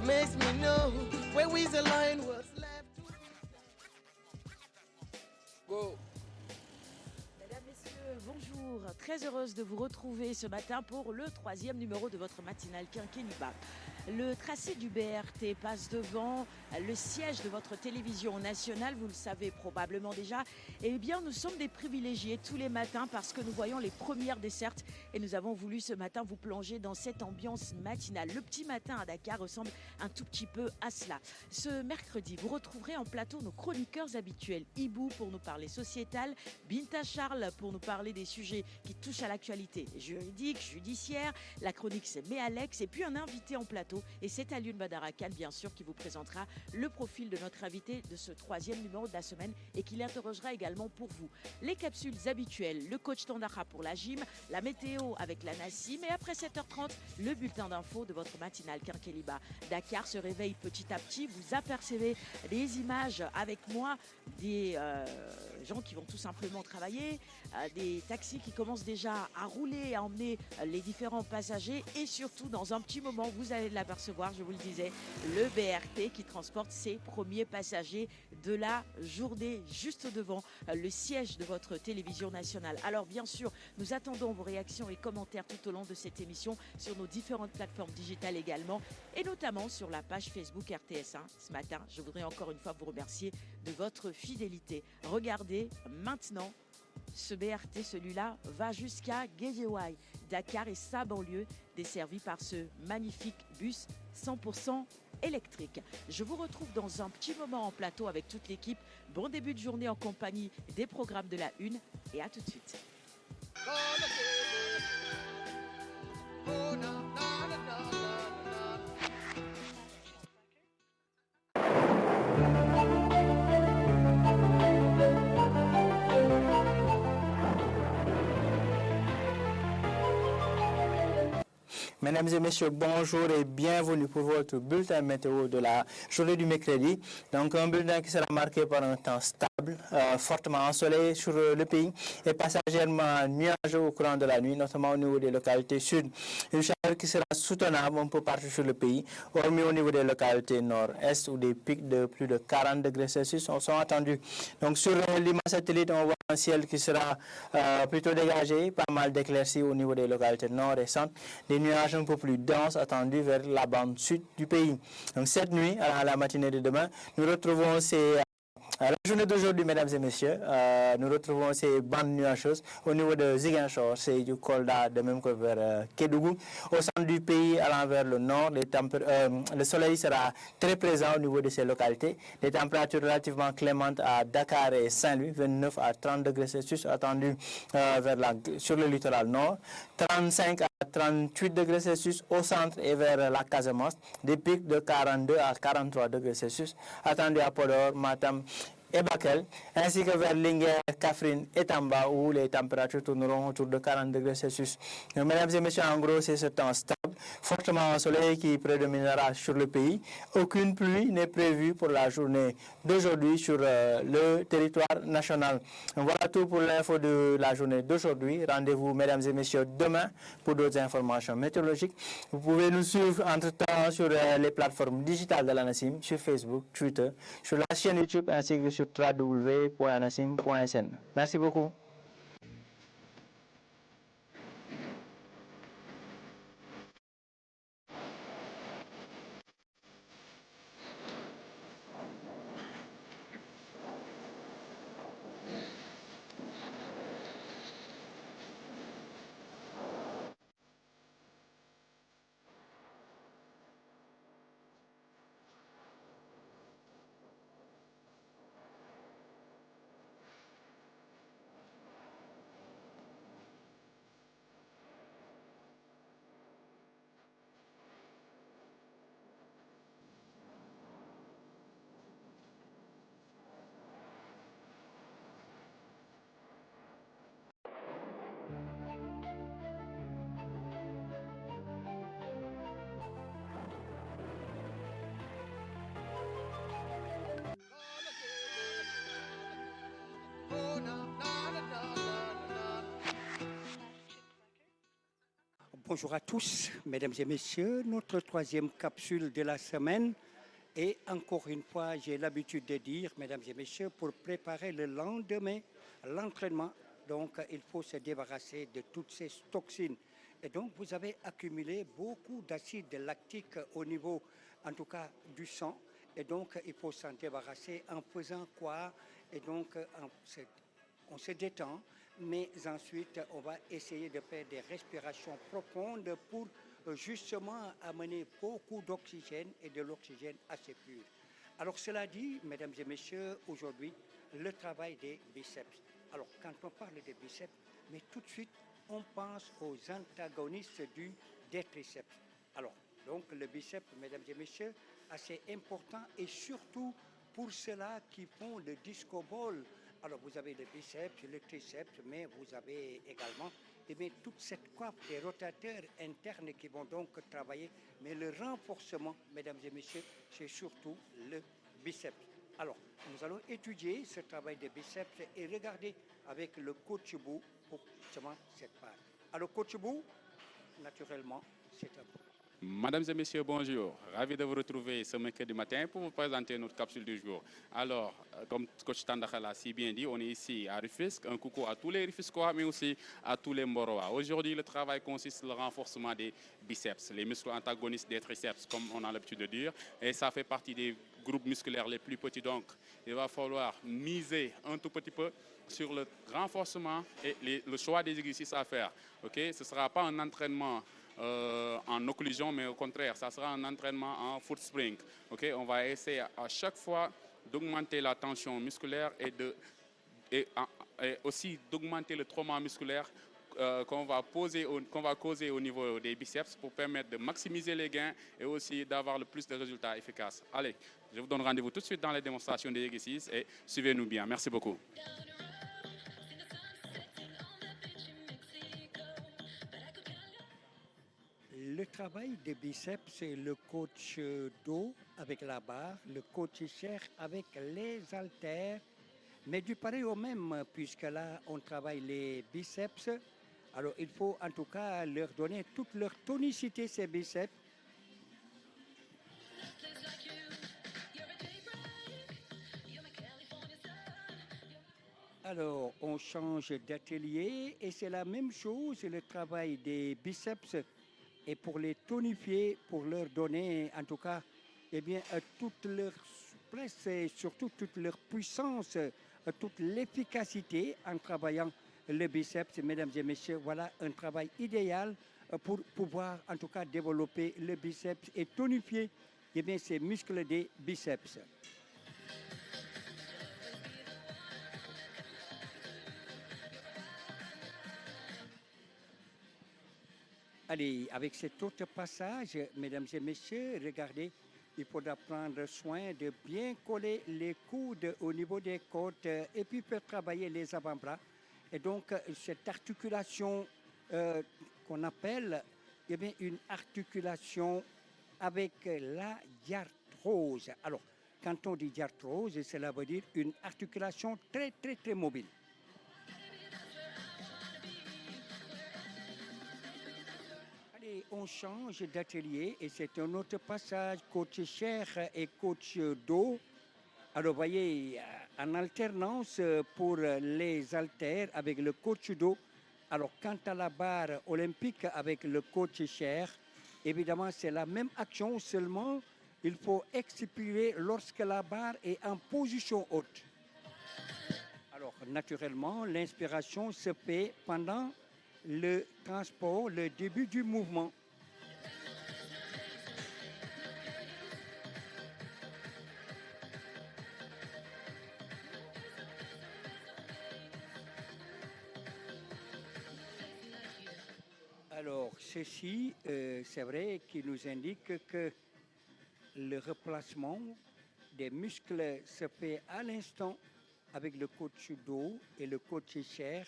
This makes me know where is the line, what's left to be said. Go. Mesdames, Messieurs, bonjour. Très heureuse de vous retrouver ce matin pour le 3e numéro de votre matinale Quinquilibre. Le tracé du BRT passe devant le siège de votre télévision nationale, vous le savez probablement déjà. Eh bien, nous sommes des privilégiés tous les matins parce que nous voyons les premières dessertes et nous avons voulu ce matin vous plonger dans cette ambiance matinale. Le petit matin à Dakar ressemble un tout petit peu à cela. Ce mercredi, vous retrouverez en plateau nos chroniqueurs habituels. Ibou pour nous parler sociétal, Binta Charles pour nous parler des sujets qui touchent à l'actualité juridique, judiciaire. La chronique, c'est Alex et puis un invité en plateau. Et c'est Alioune Badarakan, bien sûr, qui vous présentera le profil de notre invité de ce 3e numéro de la semaine et qui l'interrogera également pour vous. Les capsules habituelles, le coach Tandara pour la gym, la météo avec la Nassim et après 7h30, le bulletin d'info de votre matinale Quinquilibre. Dakar se réveille petit à petit. Vous apercevez des images avec moi, des gens qui vont tout simplement travailler, des taxis qui commencent déjà à rouler, à emmener les différents passagers et surtout dans un petit moment, vous allez l'apercevoir, je vous le disais, le BRT qui transporte ses premiers passagers de la journée juste devant le siège de votre télévision nationale. Alors bien sûr, nous attendons vos réactions et commentaires tout au long de cette émission sur nos différentes plateformes digitales également et notamment sur la page Facebook RTS1. Ce matin, je voudrais encore une fois vous remercier de votre fidélité. Regardez maintenant. Ce BRT, celui-là, va jusqu'à Guédiawaye, Dakar et sa banlieue, desservi par ce magnifique bus 100% électrique. Je vous retrouve dans un petit moment en plateau avec toute l'équipe. Bon début de journée en compagnie des programmes de la Une et à tout de suite. Mesdames et messieurs, bonjour et bienvenue pour votre bulletin météo de la journée du mercredi. Donc un bulletin qui sera marqué par un temps stable, fortement ensoleillé sur le pays et passagèrement nuageux au courant de la nuit, notamment au niveau des localités sud. Une chaleur qui sera soutenable un peu partout sur le pays, hormis au niveau des localités nord-est où des pics de plus de 40 degrés Celsius sont attendus. Donc sur l'immense satellite, on voit un ciel qui sera plutôt dégagé, pas mal d'éclaircies au niveau des localités nord et centre, des nuages un peu plus denses attendus vers la bande sud du pays. Donc cette nuit, à la matinée de demain, nous retrouvons la journée d'aujourd'hui, mesdames et messieurs, nous retrouvons ces bandes nuageuses au niveau de Ziguinchor, c'est du Kolda, de même que vers Kédougou. Au centre du pays, à l'envers le nord, le soleil sera très présent au niveau de ces localités. Les températures relativement clémentes à Dakar et Saint-Louis, 29 à 30 degrés Celsius attendues sur le littoral nord, 35 à 38 degrés Celsius au centre et vers la Casamance, des pics de 42 à 43 degrés Celsius attendus à Podor, Matam et Bakel, ainsi que vers Linguère, Kaffrine et Tamba où les températures tourneront autour de 40 degrés Celsius. Donc, mesdames et messieurs, en gros, c'est ce temps stable, fortement ensoleillé qui prédominera sur le pays. Aucune pluie n'est prévue pour la journée d'aujourd'hui sur le territoire national. Donc, voilà tout pour l'info de la journée d'aujourd'hui. Rendez-vous, mesdames et messieurs, demain pour d'autres informations météorologiques. Vous pouvez nous suivre entre-temps sur les plateformes digitales de la Nassim, sur Facebook, Twitter, sur la chaîne YouTube ainsi que sur www.nassim.sn. Merci beaucoup. Bonjour à tous, mesdames et messieurs. Notre troisième capsule de la semaine. Et encore une fois, j'ai l'habitude de dire, mesdames et messieurs, pour préparer le lendemain, l'entraînement, donc il faut se débarrasser de toutes ces toxines. Et donc, vous avez accumulé beaucoup d'acide lactique au niveau, en tout cas, du sang. Et donc, il faut s'en débarrasser en faisant quoi? Et donc, on se détend, mais ensuite, on va essayer de faire des respirations profondes pour justement amener beaucoup d'oxygène et de l'oxygène assez pur. Alors, cela dit, mesdames et messieurs, aujourd'hui, le travail des biceps. Alors, quand on parle des biceps, mais tout de suite, on pense aux antagonistes des triceps. Alors, donc, le biceps, mesdames et messieurs, assez important et surtout pour ceux-là qui font le disco ball. Alors, vous avez le biceps, le triceps, mais vous avez également toute cette coiffe des rotateurs internes qui vont donc travailler. Mais le renforcement, mesdames et messieurs, c'est surtout le biceps. Alors, nous allons étudier ce travail de biceps et regarder avec le coach Bou pour justement cette part. Alors, coach Bou, naturellement, c'est à vous. Mesdames et messieurs, bonjour. Ravi de vous retrouver ce mercredi matin pour vous présenter notre capsule du jour. Alors, comme coach Tandakha l'a si bien dit, on est ici à Rufisque. Un coucou à tous les Rufisquois, mais aussi à tous les Mborois. Aujourd'hui, le travail consiste dans le renforcement des biceps, les muscles antagonistes des triceps, comme on a l'habitude de dire. Et ça fait partie des groupes musculaires les plus petits. Donc, il va falloir miser un tout petit peu sur le renforcement et le choix des exercices à faire. Okay? Ce ne sera pas un entraînement en occlusion, mais au contraire, ça sera un entraînement en foot spring. Okay? On va essayer à chaque fois d'augmenter la tension musculaire et aussi d'augmenter le trauma musculaire qu'on va causer au niveau des biceps pour permettre de maximiser les gains et aussi d'avoir le plus de résultats efficaces. Allez, je vous donne rendez-vous tout de suite dans les démonstrations des exercices et suivez-nous bien. Merci beaucoup. Le travail des biceps, c'est le coach dos avec la barre, le coach chair avec les haltères, mais du pareil au même, puisque là, on travaille les biceps. Alors, il faut en tout cas leur donner toute leur tonicité, ces biceps. Alors, on change d'atelier et c'est la même chose, le travail des biceps. Et pour les tonifier, pour leur donner, en tout cas, toute leur souplesse et surtout toute leur puissance, toute l'efficacité en travaillant le biceps, mesdames et messieurs, voilà un travail idéal pour pouvoir, en tout cas, développer le biceps et tonifier ces muscles des biceps. Allez, avec cet autre passage, mesdames et messieurs, regardez, il faudra prendre soin de bien coller les coudes au niveau des côtes et puis faire travailler les avant-bras. Et donc, cette articulation qu'on appelle une articulation avec la diarthrose. Alors, quand on dit diarthrose, cela veut dire une articulation très, très, très mobile. Allez, on change d'atelier et c'est un autre passage, coach chair et coach dos. Alors, voyez, en alternance pour les haltères avec le coach dos. Alors, quant à la barre olympique avec le coach chair, évidemment, c'est la même action, seulement il faut expirer lorsque la barre est en position haute. Alors, naturellement, l'inspiration se fait pendant le transport, le début du mouvement. Alors, ceci, c'est vrai qu'il nous indique que le replacement des muscles se fait à l'instant avec le coach dos et le coach chair.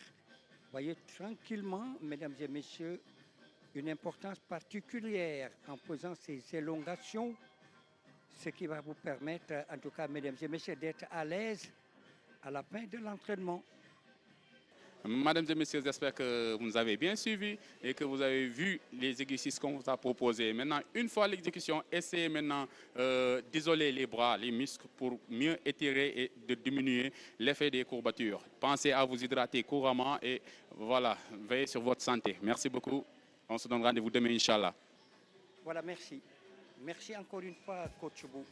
Voyez tranquillement, mesdames et messieurs, une importance particulière en faisant ces élongations, ce qui va vous permettre, en tout cas, mesdames et messieurs, d'être à l'aise à la fin de l'entraînement. Mesdames et messieurs, j'espère que vous nous avez bien suivis et que vous avez vu les exercices qu'on vous a proposés. Maintenant, une fois l'exécution, essayez maintenant d'isoler les bras, les muscles pour mieux étirer et de diminuer l'effet des courbatures. Pensez à vous hydrater couramment et voilà, veillez sur votre santé. Merci beaucoup. On se donne rendez-vous demain, Inch'Allah. Voilà, merci. Merci encore une fois, Coach Bou.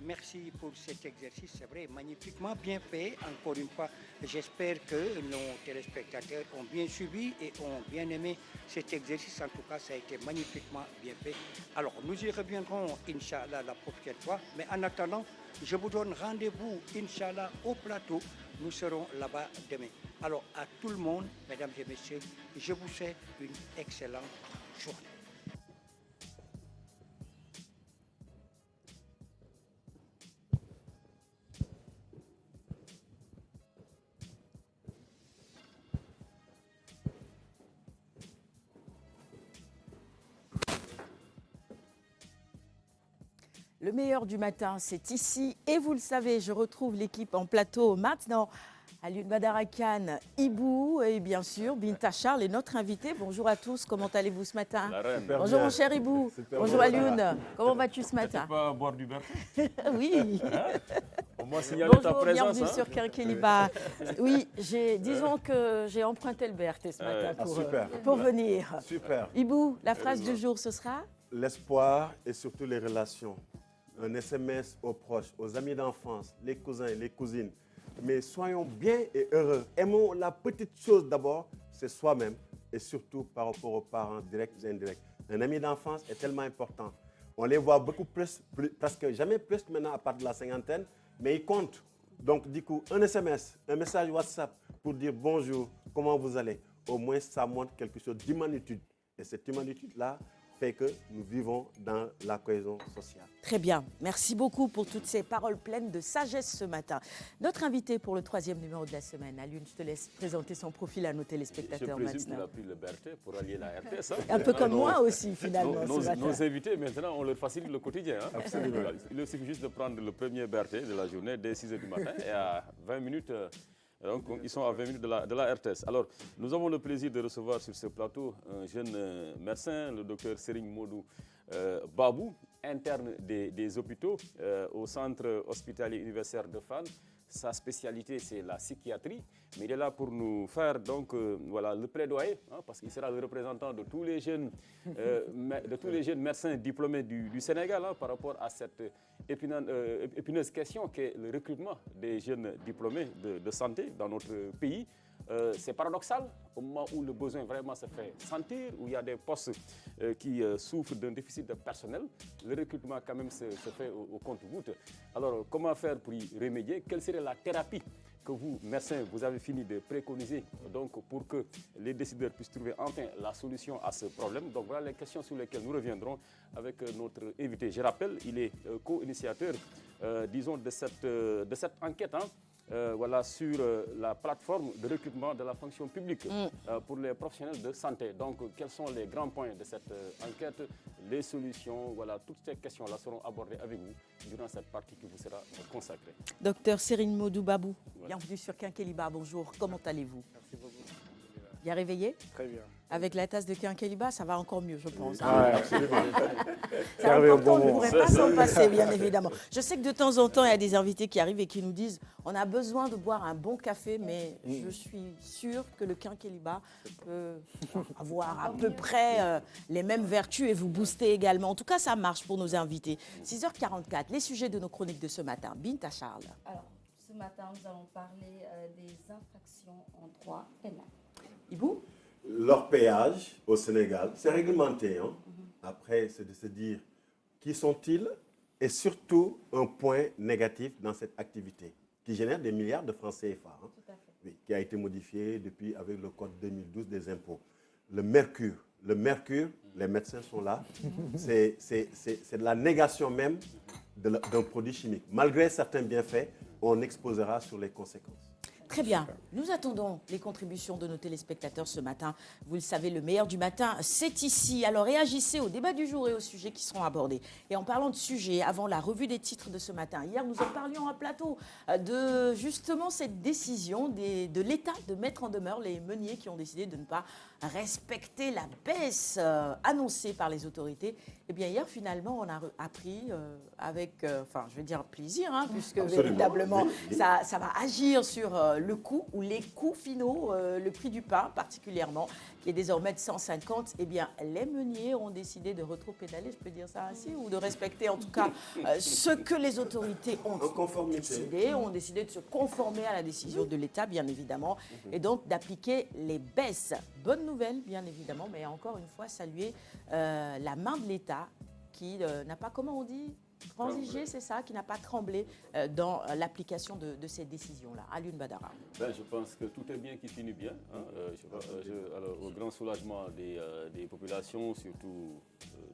Merci pour cet exercice, c'est vrai, magnifiquement bien fait. Encore une fois, j'espère que nos téléspectateurs ont bien suivi et ont bien aimé cet exercice. En tout cas, ça a été magnifiquement bien fait. Alors, nous y reviendrons, Inch'Allah, la prochaine fois. Mais en attendant, je vous donne rendez-vous, Inch'Allah, au plateau. Nous serons là-bas demain. Alors, à tout le monde, mesdames et messieurs, je vous souhaite une excellente journée. Le meilleur du matin, c'est ici. Et vous le savez, je retrouve l'équipe en plateau maintenant. Alioune Badara Khan, Ibou et bien sûr Binta Charles est notre invité. Bonjour à tous, comment allez-vous ce matin? Bonjour mon cher Ibou. Bonjour Alioune, comment vas-tu ce matin? Pas boire du beurre. Oui. Au moins signaler ta Bonjour, présence. bienvenue sur Quinqueliba. Oui, disons que j'ai emprunté le BRT ce matin pour venir. Super. Ibou, la phrase du jour, ce sera? L'espoir et surtout les relations. Un SMS aux proches, aux amis d'enfance, les cousins et les cousines. Mais soyons bien et heureux. Aimons la petite chose d'abord, c'est soi-même. Et surtout par rapport aux parents directs et indirects. Un ami d'enfance est tellement important. On les voit beaucoup plus, presque jamais plus maintenant à part de la cinquantaine, mais ils comptent. Donc du coup, un SMS, un message WhatsApp pour dire bonjour, comment vous allez. Au moins, ça montre quelque chose d'humanitude. Et cette humanitude-là fait que nous vivons dans la cohésion sociale. Très bien. Merci beaucoup pour toutes ces paroles pleines de sagesse ce matin. Notre invité pour le 3e numéro de la semaine, Alioune, je te laisse présenter son profil à nos téléspectateurs Je présume qu'il maintenant. a pris le BRT pour allier la RTS. Un peu comme moi aussi, finalement. Nos invités, maintenant, on leur facilite le quotidien. Hein. Absolument. Il leur suffit juste de prendre le premier BRT de la journée dès 6 h du matin et à 20 minutes... Donc, ils sont à 20 minutes de la RTS. Alors, nous avons le plaisir de recevoir sur ce plateau un jeune médecin, le docteur Serigne Modou Babou, interne des hôpitaux au centre hospitalier universitaire de Fann. Sa spécialité, c'est la psychiatrie, mais il est là pour nous faire donc, voilà, le plaidoyer, hein, parce qu'il sera le représentant de tous les jeunes, médecins diplômés du Sénégal hein, par rapport à cette épineuse question qu'est le recrutement des jeunes diplômés de santé dans notre pays. C'est paradoxal au moment où le besoin vraiment se fait sentir, où il y a des postes qui souffrent d'un déficit de personnel. Le recrutement quand même se fait au compte-gouttes. Alors comment faire pour y remédier? Quelle serait la thérapie que vous, médecins, vous avez fini de préconiser donc, pour que les décideurs puissent trouver enfin la solution à ce problème? Donc voilà les questions sur lesquelles nous reviendrons avec notre invité. Je rappelle, il est co-initiateur, disons, de cette enquête. Hein, voilà, sur la plateforme de recrutement de la fonction publique pour les professionnels de santé. Donc, quels sont les grands points de cette enquête, les solutions, voilà, toutes ces questions-là seront abordées avec vous durant cette partie qui vous sera consacrée. Docteur Serigne Modou Babou, bienvenue sur Quinqueliba. Bonjour, comment allez-vous? Merci beaucoup. Bien réveillé? Très bien. Avec la tasse de Quinqueliba, ça va encore mieux, je pense. Oui, absolument. C'est important, on ne pourrait pas s'en passer, bien évidemment. Je sais que de temps en temps, il y a des invités qui arrivent et qui nous disent on a besoin de boire un bon café, mais je suis sûre que le Quinqueliba peut avoir à peu près les mêmes vertus et vous booster également. En tout cas, ça marche pour nos invités. 6h44, les sujets de nos chroniques de ce matin. Binta Charles. Alors, ce matin, nous allons parler des infractions en droit pénal. Ibou? Leur péage au Sénégal, c'est réglementé. Hein? Après, c'est de se dire qui sont-ils et surtout un point négatif dans cette activité qui génère des milliards de francs CFA, hein? Tout à fait. Oui, qui a été modifié depuis avec le code 2012 des impôts. Le mercure, les médecins sont là, c'est de la négation même d'un produit chimique. Malgré certains bienfaits, on exposera sur les conséquences. Très bien. Nous attendons les contributions de nos téléspectateurs ce matin. Vous le savez, le meilleur du matin, c'est ici. Alors réagissez au débat du jour et aux sujets qui seront abordés. Et en parlant de sujets, avant la revue des titres de ce matin, hier nous en parlions à plateau de justement cette décision de l'État de mettre en demeure les meuniers qui ont décidé de ne pas respecter la baisse annoncée par les autorités. Eh bien hier finalement on a appris avec, je vais dire plaisir, hein, puisque véritablement ça va agir sur le coût ou les coûts finaux, le prix du pain particulièrement, qui est désormais de 150. Eh bien les meuniers ont décidé de rétro-pédaler, je peux dire ça ainsi, ou de respecter en tout cas ce que les autorités ont décidé, ont décidé de se conformer à la décision de l'État bien évidemment, et donc d'appliquer les baisses. Bonne nouvelle bien évidemment, mais encore une fois saluer la main de l'État qui n'a pas, comment on dit, transigé, c'est ça, qui n'a pas tremblé dans l'application de ces décisions-là. Alioune Badara. Je pense que tout est bien qui finit bien. Hein. Alors, au grand soulagement des populations, surtout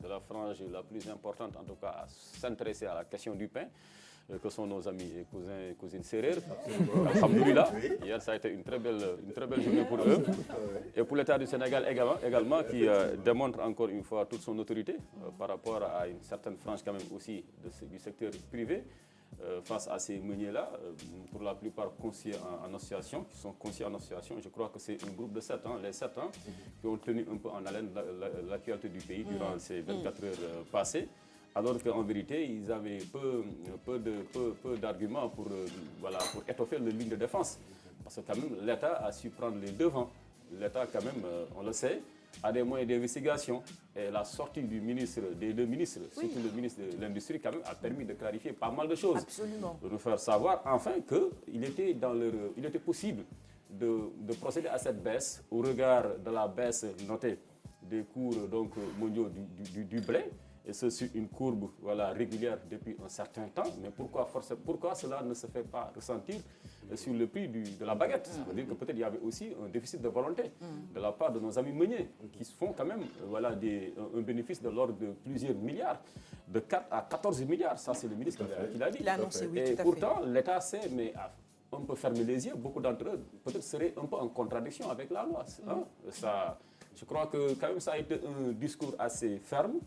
de la frange la plus importante, en tout cas, à s'intéresser à la question du pain, que sont nos amis et cousins et cousines sérères. Alhamdoulilah. Hier, ça a été une très belle journée pour eux. Et pour l'État du Sénégal également qui démontre encore une fois toute son autorité par rapport à une certaine frange quand même aussi du secteur privé face à ces meuniers-là, pour la plupart conçus en association, qui sont conçus en association. Je crois que c'est un groupe de 7 ans, les 7 ans, qui ont tenu un peu en haleine l'actualité du pays durant ces 24 heures passées. Alors qu'en vérité, ils avaient peu d'arguments pour étoffer le ligne de défense. Parce que quand même, l'État a su prendre les devants. L'État, quand même, on le sait, a des moyens d'investigation. Et la sortie des deux ministres, surtout le ministre de l'Industrie, quand même, a permis de clarifier pas mal de choses. Absolument. De nous faire savoir, enfin, qu'il était possible de procéder à cette baisse au regard de la baisse notée des cours mondiaux du blé. Et c'est sur une courbe régulière depuis un certain temps. Mais pourquoi cela ne se fait pas ressentir sur le prix de la baguette? Ça veut dire que peut-être il y avait aussi un déficit de volonté de la part de nos amis meuniers qui se font quand même un bénéfice de l'ordre de plusieurs milliards, de 4 à 14 milliards. Ça, c'est le ministre qui l'a dit. Il l'a annoncé, oui, et tout à pourtant, l'État sait, mais on peut fermer les yeux. Beaucoup d'entre eux peut-être seraient un peu en contradiction avec la loi. Hein? Je crois que quand même ça a été un discours assez ferme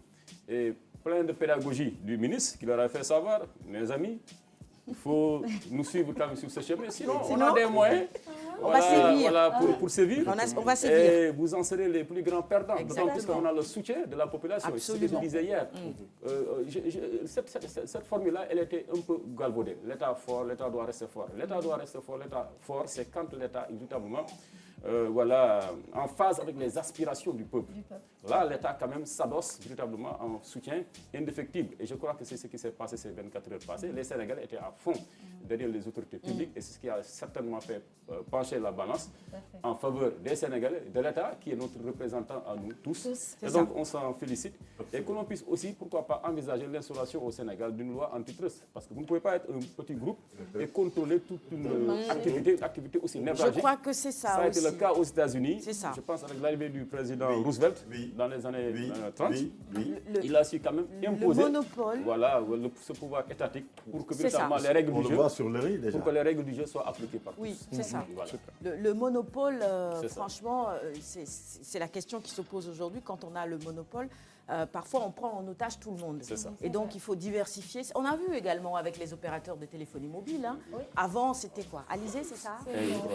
et plein de pédagogie du ministre qui leur a fait savoir, mes amis, il faut nous suivre quand même sur ce chemin, sinon on a des moyens on va sévir. Pour sévir. On va sévir. Et vous en serez les plus grands perdants, d'autant plus qu'on a le soutien de la population. C'est ce que je disais hier. Cette formule-là, elle était un peu galvaudée. L'État fort, l'État doit rester fort. L'État doit rester fort, l'État fort, c'est quand l'État, inévitablement, en phase avec les aspirations du peuple. Là, l'État quand même s'adosse véritablement en soutien indéfectible. Et je crois que c'est ce qui s'est passé ces 24 heures passées. Les Sénégalais étaient à fond derrière les autorités publiques et c'est ce qui a certainement fait pencher la balance en faveur des Sénégalais, de l'État qui est notre représentant à nous tous. Et donc on s'en félicite. Et que l'on puisse aussi, pourquoi pas, envisager l'instauration au Sénégal d'une loi antitrust. Parce que vous ne pouvez pas être un petit groupe et contrôler toute une activité aussi névralgique. Je crois que c'est ça. Ça a été aussi le cas aux États-Unis. C'est ça. Je pense avec l'arrivée du président Roosevelt dans les années 30. Il a su quand même imposer le monopole. Ce pouvoir étatique pour que C'est véritablement ça. les règles On du le jeu, voit sur le riz déjà. pour que les règles du jeu soient appliquées par tous. Oui, c'est ça. Voilà. Le monopole, C'est ça. franchement, c'est la question qui se pose aujourd'hui. Quand on a le monopole, parfois on prend en otage tout le monde. C'est ça. Et donc il faut diversifier. On a vu également avec les opérateurs de téléphonie mobile. Hein. Avant, c'était quoi? Alizé, c'est ça?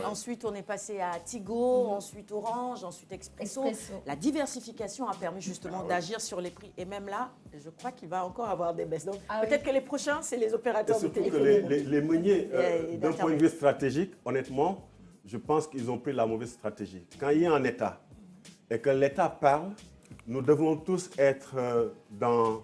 Ensuite, on est passé à Tigo, ensuite Orange, ensuite Expresso. La diversification a permis justement d'agir sur les prix. Et même là, je crois qu'il va encore avoir des baisses. Donc peut-être que les prochains, c'est les Et opérateurs de surtout que téléphonie mobile. les meuniers, Et d'un point de vue stratégique, honnêtement, je pense qu'ils ont pris la mauvaise stratégie. Quand il y a un État et que l'État parle, nous devons tous être dans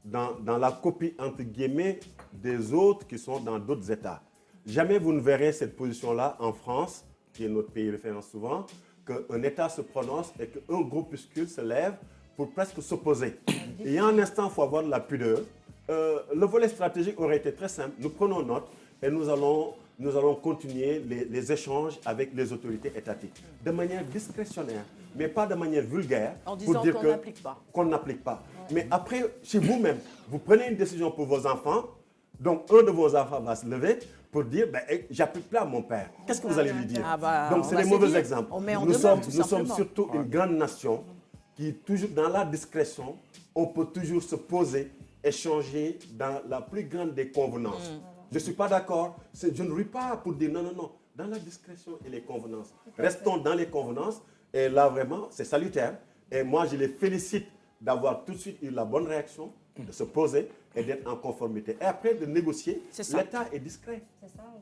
la copie, entre guillemets, des autres qui sont dans d'autres États. Jamais vous ne verrez cette position-là en France, qui est notre pays référence souvent, qu'un État se prononce et qu'un groupuscule se lève pour presque s'opposer. Et il y a un instant, il faut avoir de la pudeur. Le volet stratégique aurait été très simple. Nous prenons note et nous allons continuer les échanges avec les autorités étatiques de manière discrétionnaire, mais pas de manière vulgaire. En disant pour dire qu'on n'applique pas. Qu'on n'applique pas. Mais après, chez vous-même, vous prenez une décision pour vos enfants, Donc, un de vos enfants va se lever pour dire j'applique plus à mon père. Qu'est-ce que vous allez lui dire? Donc, c'est des mauvais exemples. Nous sommes surtout une grande nation qui, toujours dans la discrétion, on peut toujours se poser, échanger dans la plus grande des convenances. Je ne suis pas d'accord. Je ne ris pas pour dire non. Dans la discrétion et les convenances. Restons dans les convenances. Et là, vraiment, c'est salutaire. Et moi, je les félicite d'avoir tout de suite eu la bonne réaction, de se poser et d'être en conformité. Et après, de négocier, l'État est discret.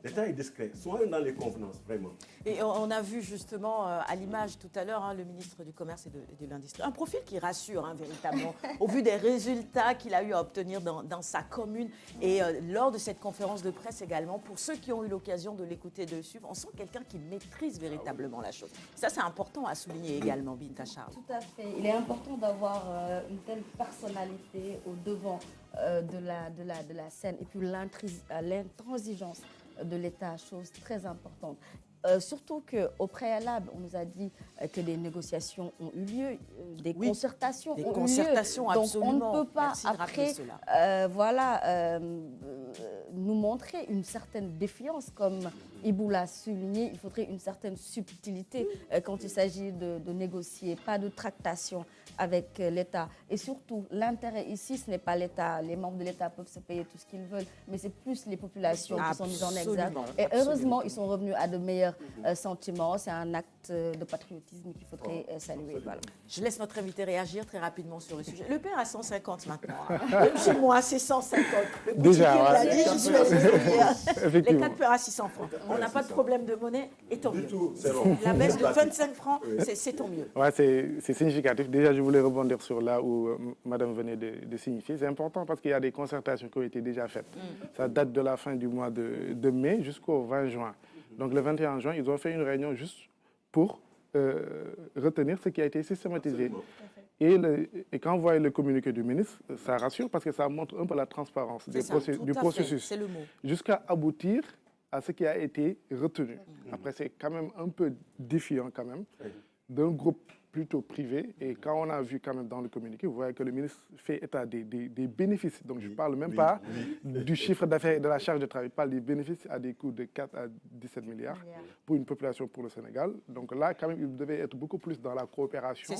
L'État est discret. Soyons dans les convenances, vraiment. Et on a vu justement à l'image tout à l'heure le ministre du Commerce et de l'Industrie. Un profil qui rassure véritablement, au vu des résultats qu'il a eu à obtenir dans sa commune. Et lors de cette conférence de presse également, pour ceux qui ont eu l'occasion de l'écouter, de suivre, on sent quelqu'un qui maîtrise véritablement la chose. Ça, c'est important à souligner également, Binta Charles. Tout à fait. Il est important d'avoir une telle personnalité au devant de la scène et puis l'intransigeance de l'État, chose très importante. Surtout qu'au préalable, on nous a dit que des négociations ont eu lieu, des concertations ont eu lieu. Absolument. Donc on ne peut pas après nous montrer une certaine défiance, comme Ibou l'a souligné. Il faudrait une certaine subtilité quand il s'agit de négocier, pas de tractation avec l'État. Et surtout, l'intérêt ici, ce n'est pas l'État. Les membres de l'État peuvent se payer tout ce qu'ils veulent, mais c'est plus les populations qui sont mises en exergue. Et heureusement, ils sont revenus à de meilleurs sentiments. C'est un acte de patriotisme qu'il faudrait saluer. Voilà. Je laisse notre invité réagir très rapidement sur le sujet. Le père a 150 maintenant. Même chez moi, c'est 150. Déjà, les 4 pères à 600 francs. On n'a pas de problème de monnaie et tant mieux. La baisse de 25 francs, c'est tant mieux. Ouais, c'est significatif. Déjà, je voulais rebondir sur là où Madame venait de signifier. C'est important parce qu'il y a des concertations qui ont été déjà faites. Ça date de la fin du mois de mai jusqu'au 20 juin. Donc le 21 juin, ils ont fait une réunion juste pour retenir ce qui a été systématisé. Et quand on voit le communiqué du ministre, ça rassure parce que ça montre un peu la transparence du processus. C'est le mot. Jusqu'à aboutir à ce qui a été retenu. Après, c'est quand même un peu défiant quand même d'un groupe plutôt privé. Et quand on a vu quand même dans le communiqué, vous voyez que le ministre fait état des bénéfices. Donc je ne parle même pas du chiffre d'affaires et de la charge de travail. Je parle des bénéfices à des coûts de 4 à 17 milliards pour une population pour le Sénégal. Donc là, quand même, il devait être beaucoup plus dans la coopération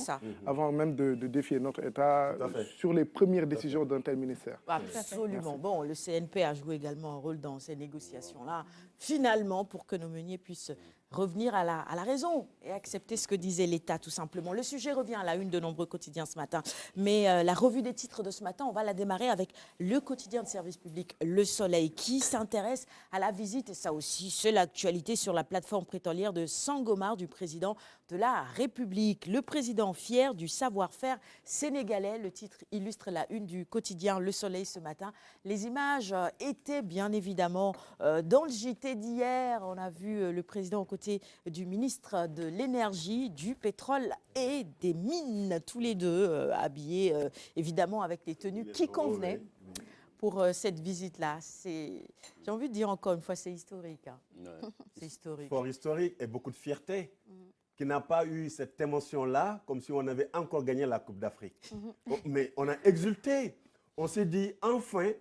avant même de défier notre État sur les premières décisions d'un tel ministère. Absolument. Bon, le CNP a joué également un rôle dans ces négociations-là, finalement, pour que nos meuniers puissent revenir à la raison et accepter ce que disait l'État, tout simplement. Le sujet revient à la une de nombreux quotidiens ce matin. Mais la revue des titres de ce matin, on va la démarrer avec le quotidien de service public Le Soleil, qui s'intéresse à la visite, et ça aussi, c'est l'actualité, sur la plateforme pétrolière de Sangomar du président de la République. Le président fier du savoir-faire sénégalais. Le titre illustre la une du quotidien Le Soleil ce matin. Les images étaient bien évidemment dans le JT d'hier. On a vu le président aux côtés du ministre de l'Énergie, du pétrole et des mines, tous les deux habillés évidemment avec les tenues qui convenaient pour cette visite-là. J'ai envie de dire encore une fois, c'est historique. C'est historique. Fort historique et beaucoup de fierté. Qui n'a pas eu cette émotion-là, comme si on avait encore gagné la Coupe d'Afrique. Mais on a exulté. On s'est dit, enfin,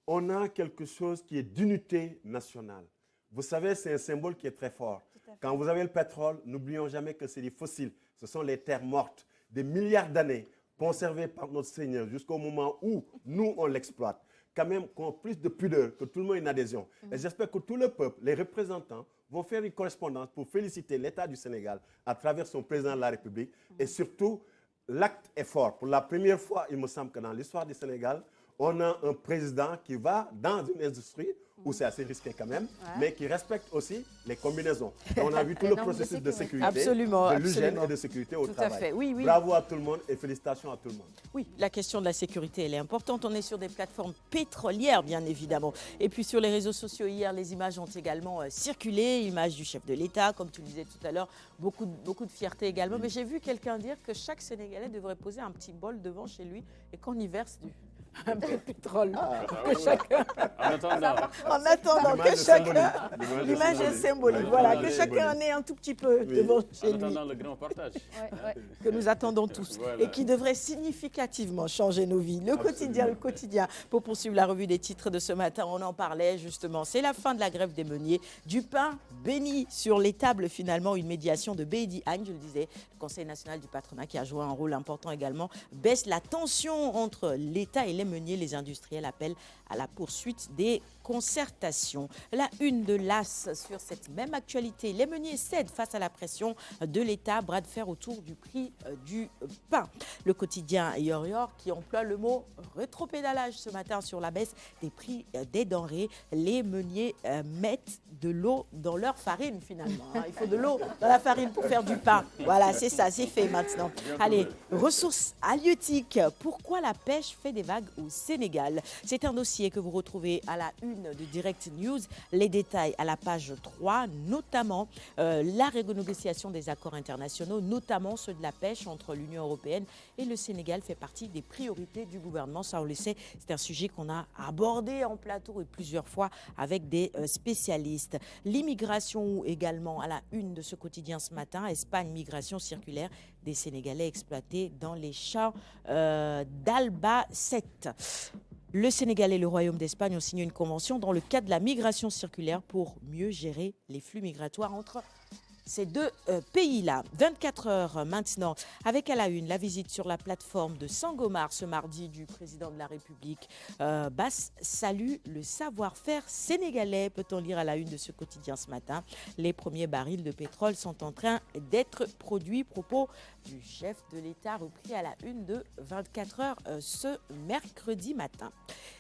on a quelque chose qui est d'unité nationale. Vous savez, c'est un symbole qui est très fort. Quand vous avez le pétrole, n'oublions jamais que c'est des fossiles. Ce sont les terres mortes, des milliards d'années, conservées par notre Seigneur jusqu'au moment où nous, on l'exploite. Quand même, qu'on ait plus de pudeur, que tout le monde ait une adhésion. Et j'espère que tout le peuple, les représentants, vont faire une correspondance pour féliciter l'État du Sénégal à travers son président de la République. Et surtout, l'acte est fort. Pour la première fois, il me semble que dans l'histoire du Sénégal, on a un président qui va dans une industrie où c'est assez risqué quand même, mais qui respecte aussi les combinaisons. Et on a vu tout le processus de sécurité, de l'hygiène et de sécurité au travail. Tout à fait. Oui. Bravo à tout le monde et félicitations à tout le monde. Oui, la question de la sécurité, elle est importante. On est sur des plateformes pétrolières, bien évidemment. Et puis sur les réseaux sociaux, hier, les images ont également circulé. Images du chef de l'État, comme tu le disais tout à l'heure. Beaucoup de fierté également. Mais j'ai vu quelqu'un dire que chaque Sénégalais devrait poser un petit bol devant chez lui et qu'on y verse un peu de pétrole. En Que chacun... attendant, En attendant que chacun... L'image est symbolique. Voilà, que L'image est chacun en ait un tout petit peu devant chez en lui. attendant le grand partage. Que nous attendons tous Voilà. et qui devrait significativement changer nos vies. Le quotidien, pour poursuivre la revue des titres de ce matin, on en parlait justement. C'est la fin de la grève des meuniers. Du pain béni sur les tables finalement, une médiation de Beidi Agne, je le disais, le Conseil national du patronat qui a joué un rôle important également, baisse la tension entre l'État et les meuniers. Les industriels appellent à la poursuite des concertations. La une de l'AS sur cette même actualité. Les meuniers cèdent face à la pression de l'État. Bras de fer autour du prix du pain. Le quotidien Yor qui emploie le mot rétropédalage ce matin sur la baisse des prix des denrées. Les meuniers mettent de l'eau dans leur farine finalement. Il faut de l'eau dans la farine pour faire du pain. Voilà, c'est ça, c'est fait maintenant. Allez, ressources halieutiques. Pourquoi la pêche fait des vagues au Sénégal? C'est un dossier que vous retrouvez à la une de Direct News. Les détails à la page 3, notamment la renégociation des accords internationaux, notamment ceux de la pêche entre l'Union européenne et le Sénégal fait partie des priorités du gouvernement. Ça, on le sait, c'est un sujet qu'on a abordé en plateau et plusieurs fois avec des spécialistes. L'immigration également à la une de ce quotidien ce matin. Espagne, migration circulaire des Sénégalais exploités dans les champs d'Albacete. Le Sénégal et le Royaume d'Espagne ont signé une convention dans le cadre de la migration circulaire pour mieux gérer les flux migratoires entre ces deux pays-là. 24 heures maintenant, avec à la une la visite sur la plateforme de Sangomar ce mardi du président de la République. Basse salue le savoir-faire sénégalais, peut-on lire à la une de ce quotidien ce matin. Les premiers barils de pétrole sont en train d'être produits. Propos du chef de l'État repris à la une de 24 heures ce mercredi matin.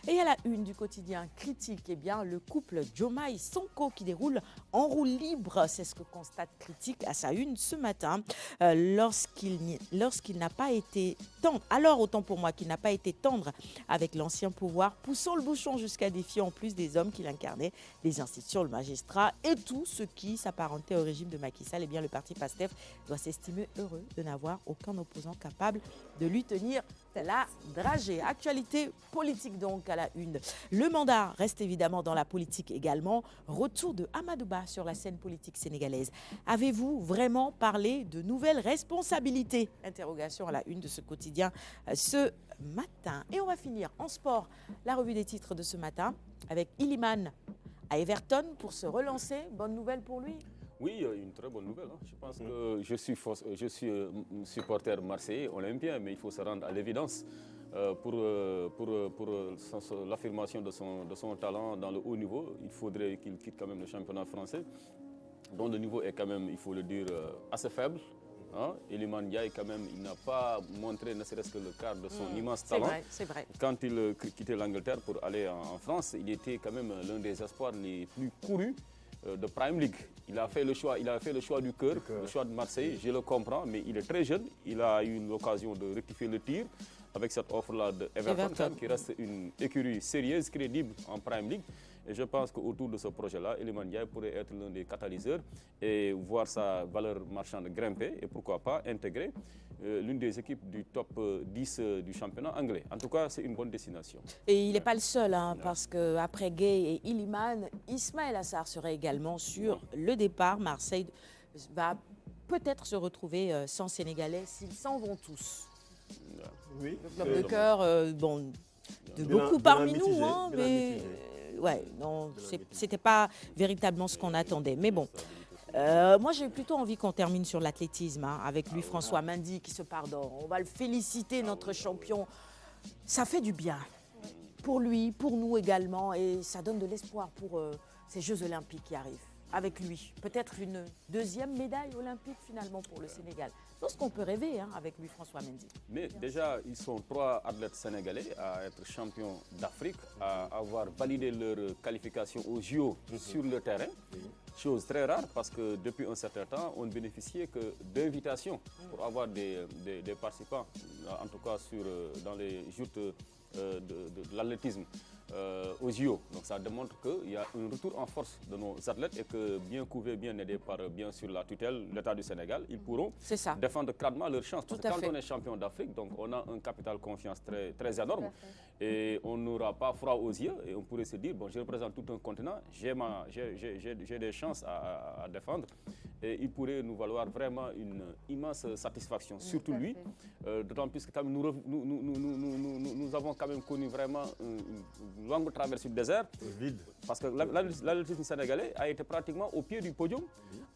Et à la une du quotidien Critique, eh bien, le couple Diomaye Sonko qui déroule en roue libre, c'est ce que constate Critique à sa une ce matin, lorsqu'il n'a pas été tendre, alors autant pour moi qu'il n'a pas été tendre avec l'ancien pouvoir, poussant le bouchon jusqu'à défier en plus des hommes qu'il incarnait, les institutions, le magistrat et tout ce qui s'apparentait au régime de Macky Sall. Eh bien, le parti PASTEF doit s'estimer heureux de n'avoir aucun opposant capable de lui tenir la dragée. Actualité politique donc à la une. Le mandat reste évidemment dans la politique également. Retour de Amadouba sur la scène politique sénégalaise. Avez-vous vraiment parlé de nouvelles responsabilités? Interrogation à la une de ce quotidien ce matin. Et on va finir en sport la revue des titres de ce matin avec Iliman à Everton pour se relancer. Bonne nouvelle pour lui? Oui, une très bonne nouvelle. Je pense que je suis supporter marseillais, olympien, mais il faut se rendre à l'évidence pour l'affirmation de son talent dans le haut niveau. Il faudrait qu'il quitte quand même le championnat français, dont le niveau est quand même, il faut le dire, assez faible. Iliman Ndiaye, quand même, il n'a pas montré ne serait-ce que le quart de son immense talent. C'est vrai. Quand il quittait l'Angleterre pour aller en France, il était quand même l'un des espoirs les plus courus de Prime League. Il a fait le choix du cœur, le choix de Marseille, je le comprends, mais il est très jeune. Il a eu l'occasion de rectifier le tir avec cette offre-là de Everton, qui reste une écurie sérieuse, crédible en Prime League. Et je pense qu'autour de ce projet-là, Iliman Ndiaye pourrait être l'un des catalyseurs et voir sa valeur marchande grimper et pourquoi pas intégrer l'une des équipes du top 10 du championnat anglais. En tout cas, c'est une bonne destination. Et il n'est pas le seul, parce qu'après Gueye et Iliman, Ismaël Assar serait également sur le départ. Marseille va peut-être se retrouver sans Sénégalais s'ils s'en vont tous. Oui. Le club de cœur, de beaucoup parmi nous, mais ouais, non, c'était pas véritablement ce qu'on attendait. Mais bon. Moi, j'ai plutôt envie qu'on termine sur l'athlétisme avec lui, François Mendy, qui se pardonne. On va le féliciter, notre champion. Ça fait du bien pour lui, pour nous également, et ça donne de l'espoir pour ces Jeux Olympiques qui arrivent. Avec lui, peut-être une deuxième médaille olympique finalement pour le Sénégal. C'est ce qu'on peut rêver avec lui, François Mendy. Mais déjà, ils sont 3 athlètes sénégalais à être champions d'Afrique, à avoir validé leur qualification aux JO sur le terrain. Chose très rare parce que depuis un certain temps, on ne bénéficiait que d'invitations pour avoir des participants, en tout cas dans les joutes de l'athlétisme. aux JO. Donc ça démontre qu'il y a un retour en force de nos athlètes et que bien couvés, bien aidés par bien sûr la tutelle, l'État du Sénégal, ils pourront défendre crânement leurs chances. Parce que quand on est champion d'Afrique, donc on a un capital confiance très, très énorme et on n'aura pas froid aux yeux et on pourrait se dire, bon, je représente tout un continent, j'ai des chances à défendre et il pourrait nous valoir vraiment une immense satisfaction, surtout lui, d'autant plus que quand même, nous avons quand même connu vraiment une longue traversée du désert. Vide. Parce que l'athlétisme sénégalais a été pratiquement au pied du podium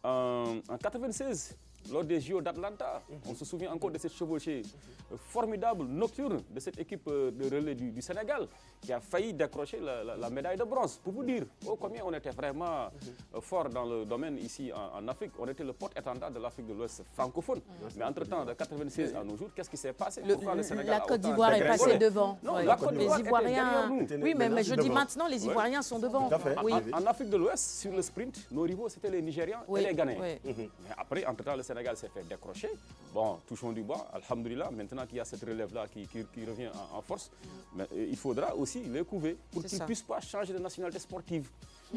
en 1996. Lors des JO d'Atlanta, on se souvient encore de cette chevauchée formidable, nocturne, de cette équipe de relais du Sénégal qui a failli décrocher la médaille de bronze. Pour vous dire combien on était vraiment fort dans le domaine ici en Afrique. On était le porte-étendard de l'Afrique de l'Ouest francophone. Mais entre-temps, de 1996 à nos jours, qu'est-ce qui s'est passé? La Côte d'Ivoire est passée devant. Non, la Côte d'Ivoire les Ivoiriens. Oui, mais je dis maintenant, les Ivoiriens sont devant. Oui. En Afrique de l'Ouest, sur le sprint, nos rivaux, c'était les Nigérians et les Ghanéens. Mais après, entre-temps, le Sénégal s'est fait décrocher. Bon, touchons du bois, alhamdoulilah, maintenant qu'il y a cette relève-là qui revient en force, mais il faudra aussi les couver pour qu'ils ne puissent pas changer de nationalité sportive.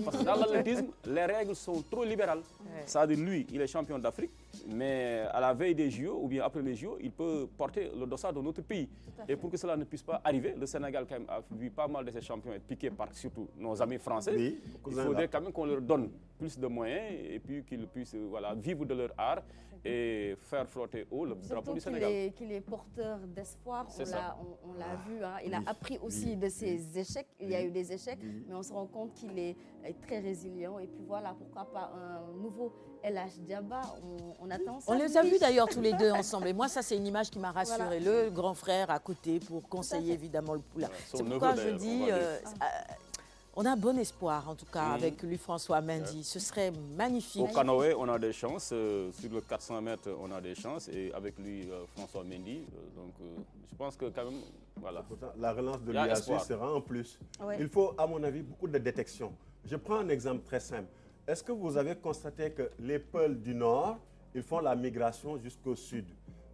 Parce que dans l'athlétisme, les règles sont trop libérales. Ça veut dire, lui, il est champion d'Afrique, mais à la veille des JO ou bien après les JO, il peut porter le dossard de notre pays. Et pour que cela ne puisse pas arriver, le Sénégal quand même, a vu pas mal de ses champions être piqués par surtout nos amis français. Oui, il faudrait quand même qu'on leur donne plus de moyens et puis qu'ils puissent vivre de leur art et faire flotter haut le drapeau du Sénégal. Qu'il est porteur d'espoir, on l'a vu. Hein. Il a appris aussi de ses échecs. Il y a eu des échecs, mais on se rend compte qu'il est très résilient. Et puis voilà, pourquoi pas un nouveau LH Diaba, on attend ça. On les a vus d'ailleurs tous les deux ensemble. Et moi, ça, c'est une image qui m'a rassurée. Voilà. Le grand frère à côté pour conseiller évidemment le poulain. C'est pourquoi je dis... on a bon espoir, en tout cas, avec lui, François Mendy. Ce serait magnifique. Au canoë, on a des chances. Sur le 400 mètres, on a des chances. Et avec lui, François Mendy. Donc, je pense que quand même, voilà. La relance de l'UASU sera en plus. Ouais. Il faut, à mon avis, beaucoup de détection. Je prends un exemple très simple. Est-ce que vous avez constaté que les Peuls du Nord, ils font la migration jusqu'au Sud?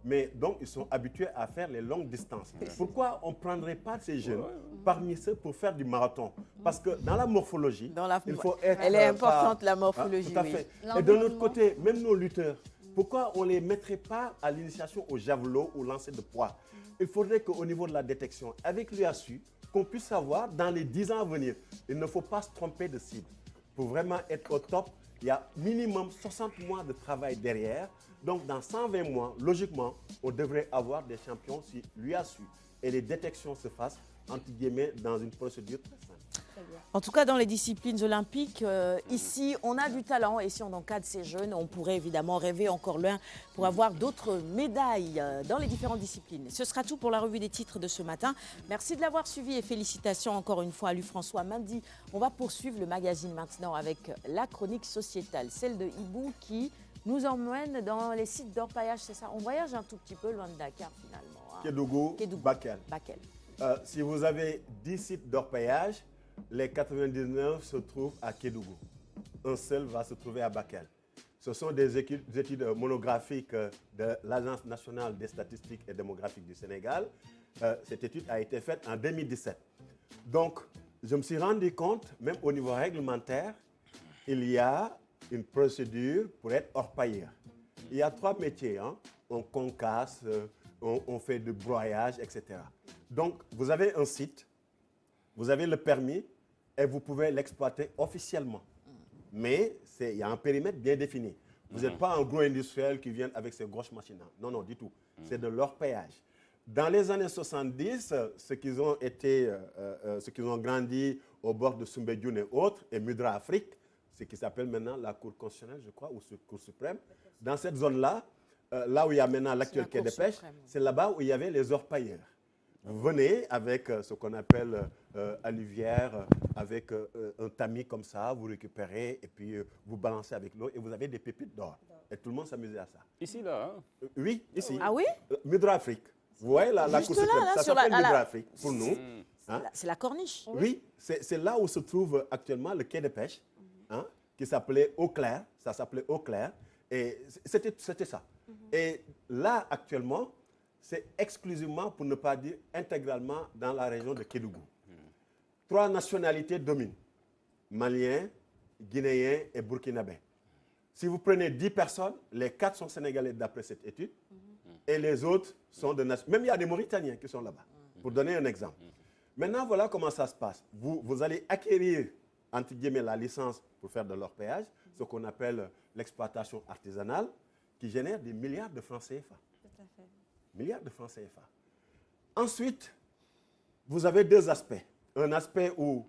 Mais donc, ils sont habitués à faire les longues distances. Pourquoi on ne prendrait pas ces jeunes parmi ceux pour faire du marathon? Parce que dans la morphologie, il faut être... Elle est importante, la morphologie. Tout à fait. Et de l'autre côté, même nos lutteurs, pourquoi on ne les mettrait pas à l'initiation au javelot ou lancer de poids? Il faudrait qu'au niveau de la détection, avec l'UASU, qu'on puisse savoir dans les 10 ans à venir, il ne faut pas se tromper de cible. Pour vraiment être au top, il y a minimum 60 mois de travail derrière. Donc, dans 120 mois, logiquement, on devrait avoir des champions si l'UASU et les détections se fassent, entre guillemets, dans une procédure très simple. En tout cas, dans les disciplines olympiques, ici, on a du talent. Et si on encadre ces jeunes, on pourrait évidemment rêver encore loin pour avoir d'autres médailles dans les différentes disciplines. Ce sera tout pour la revue des titres de ce matin. Merci de l'avoir suivi et félicitations encore une fois à lui, François Mendy. On va poursuivre le magazine maintenant avec la chronique sociétale, celle de Ibou qui nous emmène dans les sites d'orpaillage, c'est ça? On voyage un tout petit peu loin de Dakar finalement. Hein. Kédougou, Bakel. Si vous avez 10 sites d'orpaillage, les 99 se trouvent à Kédougou. Un seul va se trouver à Bakel. Ce sont des études monographiques de l'Agence nationale des statistiques et démographiques du Sénégal. Cette étude a été faite en 2017. Donc, je me suis rendu compte, même au niveau réglementaire, il y a une procédure pour être orpailleur. Il y a 3 métiers. Hein. On concasse, on fait du broyage, etc. Donc, vous avez un site, vous avez le permis et vous pouvez l'exploiter officiellement. Mais il y a un périmètre bien défini. Vous n'êtes pas un gros industriel qui vient avec ses grosses machines. Non, non, du tout. C'est de l'orpaillage. Dans les années 70, ceux qui ont grandi au bord de Soumbédioune et autres, et Mudra Afrique, ce qui s'appelle maintenant la Cour constitutionnelle, je crois, ou Cour suprême, dans cette zone-là, là où il y a maintenant l'actuel quai de pêche, c'est là-bas où il y avait les orpailleurs. Vous venez avec ce qu'on appelle alluvière, avec un tamis comme ça, vous récupérez et puis vous balancez avec l'eau et vous avez des pépites d'or. Et tout le monde s'amusait à ça. Ici, là hein? Oui, ici. Ah oui? Mudra Afrique. Vous voyez la Cour suprême, ça s'appelle Mudra Afrique pour nous. Hein? C'est la corniche. Oui, c'est là où se trouve actuellement le quai de pêche, hein, qui s'appelait Eau Claire. Ça s'appelait Eau Claire. Et c'était ça. Et là, actuellement, c'est exclusivement, pour ne pas dire intégralement, dans la région de Kédougou. 3 nationalités dominent. Maliens, Guinéens et Burkinabés. Si vous prenez 10 personnes, les 4 sont sénégalais d'après cette étude. Et les autres sont de nationalité. Même il y a des Mauritaniens qui sont là-bas. Pour donner un exemple. Maintenant, voilà comment ça se passe. Vous allez acquérir, entre guillemets, la licence pour faire de l'orpaillage, ce qu'on appelle l'exploitation artisanale, qui génère des milliards de francs CFA. Tout à fait. Milliards de francs CFA. Ensuite, vous avez 2 aspects. Un aspect où,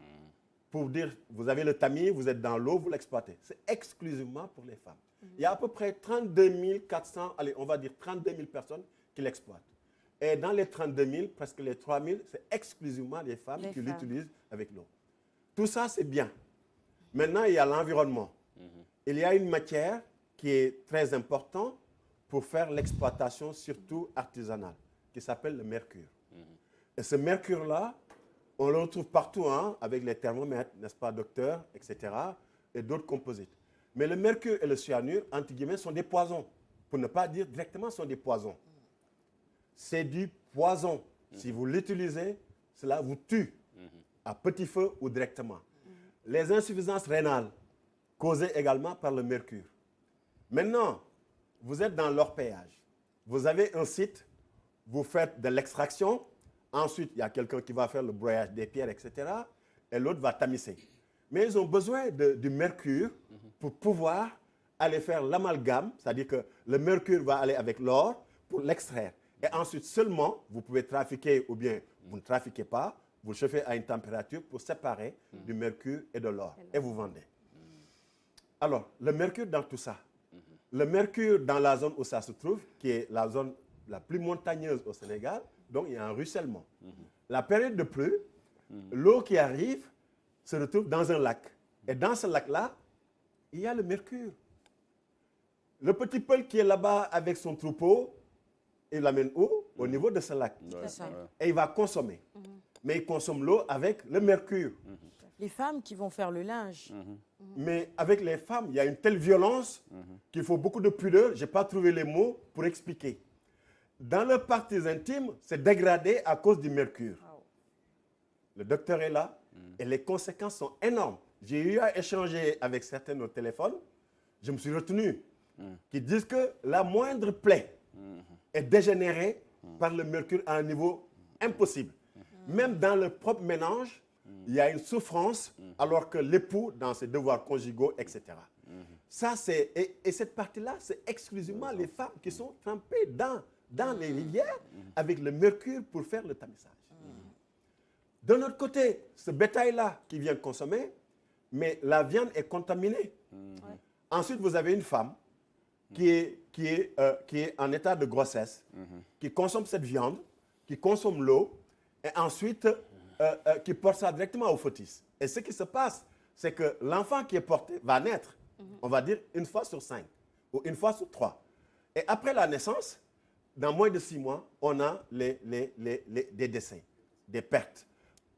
pour dire, vous avez le tamis, vous êtes dans l'eau, vous l'exploitez. C'est exclusivement pour les femmes. Il y a à peu près 32 400, allez, on va dire 32 000 personnes qui l'exploitent. Et dans les 32 000, presque les 3 000, c'est exclusivement les femmes qui l'utilisent avec l'eau. Tout ça, c'est bien. Maintenant, il y a l'environnement. Il y a une matière qui est très importante pour faire l'exploitation, surtout artisanale, qui s'appelle le mercure. Et ce mercure-là, on le retrouve partout, hein, avec les thermomètres, n'est-ce pas, docteur, etc., et d'autres composites. Mais le mercure et le cyanure, entre guillemets, sont des poisons. Pour ne pas dire directement, sont des poisons. C'est du poison. Si vous l'utilisez, cela vous tue, à petit feu ou directement. Les insuffisances rénales, causées également par le mercure. Maintenant, vous êtes dans l'orpaillage. Vous avez un site, vous faites de l'extraction. Ensuite, il y a quelqu'un qui va faire le broyage des pierres, etc. Et l'autre va tamisser. Mais ils ont besoin du mercure pour pouvoir aller faire l'amalgame, c'est-à-dire que le mercure va aller avec l'or pour l'extraire. Et ensuite seulement, vous pouvez trafiquer ou bien vous ne trafiquez pas, vous le chauffez à une température pour séparer du mercure et de l'or. Et vous vendez. Alors, le mercure dans tout ça. Le mercure dans la zone où ça se trouve, qui est la zone la plus montagneuse au Sénégal, donc il y a un ruissellement. La période de pluie, l'eau qui arrive se retrouve dans un lac. Et dans ce lac-là, il y a le mercure. Le petit Peul qui est là-bas avec son troupeau, il l'amène où? Au niveau de ce lac. Et il va consommer. Mais il consomme l'eau avec le mercure. Les femmes qui vont faire le linge. Mais avec les femmes, il y a une telle violence qu'il faut beaucoup de pudeur. Je n'ai pas trouvé les mots pour expliquer. Dans leurs parties intimes, c'est dégradé à cause du mercure. Le docteur est là et les conséquences sont énormes. J'ai eu à échanger avec certains au téléphone. Je me suis retenu. Qui disent que la moindre plaie est dégénérée par le mercure à un niveau impossible. Même dans le propre ménage, il y a une souffrance alors que l'époux, dans ses devoirs conjugaux, etc. Ça, et cette partie-là, c'est exclusivement les femmes qui sont trempées dans les rivières avec le mercure pour faire le tamissage. De l'autre côté, ce bétail-là qui vient consommer, mais la viande est contaminée. Ensuite, vous avez une femme qui est en état de grossesse, qui consomme cette viande, qui consomme l'eau, et ensuite qui porte ça directement au fœtus. Et ce qui se passe, c'est que l'enfant qui est porté va naître, on va dire, 1 fois sur 5 ou 1 fois sur 3. Et après la naissance, dans moins de 6 mois, on a des décès, des pertes.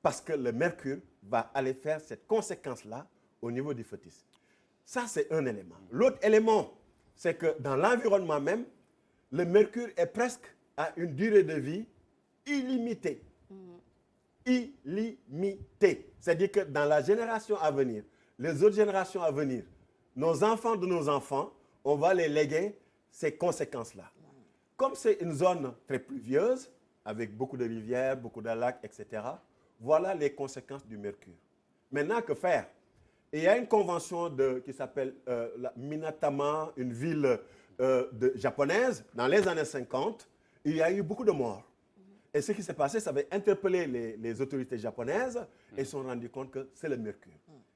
Parce que le mercure va aller faire cette conséquence-là au niveau du fœtus. Ça, c'est un élément. L'autre élément, c'est que dans l'environnement même, le mercure est presque à une durée de vie illimitée. Illimitée. C'est-à-dire que dans la génération à venir, les autres générations à venir, nos enfants de nos enfants, on va les léguer ces conséquences-là. Comme c'est une zone très pluvieuse, avec beaucoup de rivières, beaucoup de lacs, etc., voilà les conséquences du mercure. Maintenant, que faire? Et il y a une convention qui s'appelle Minatama, une ville japonaise, dans les années 50. Il y a eu beaucoup de morts. Et ce qui s'est passé, ça avait interpellé les autorités japonaises et ils se sont rendus compte que c'est le mercure.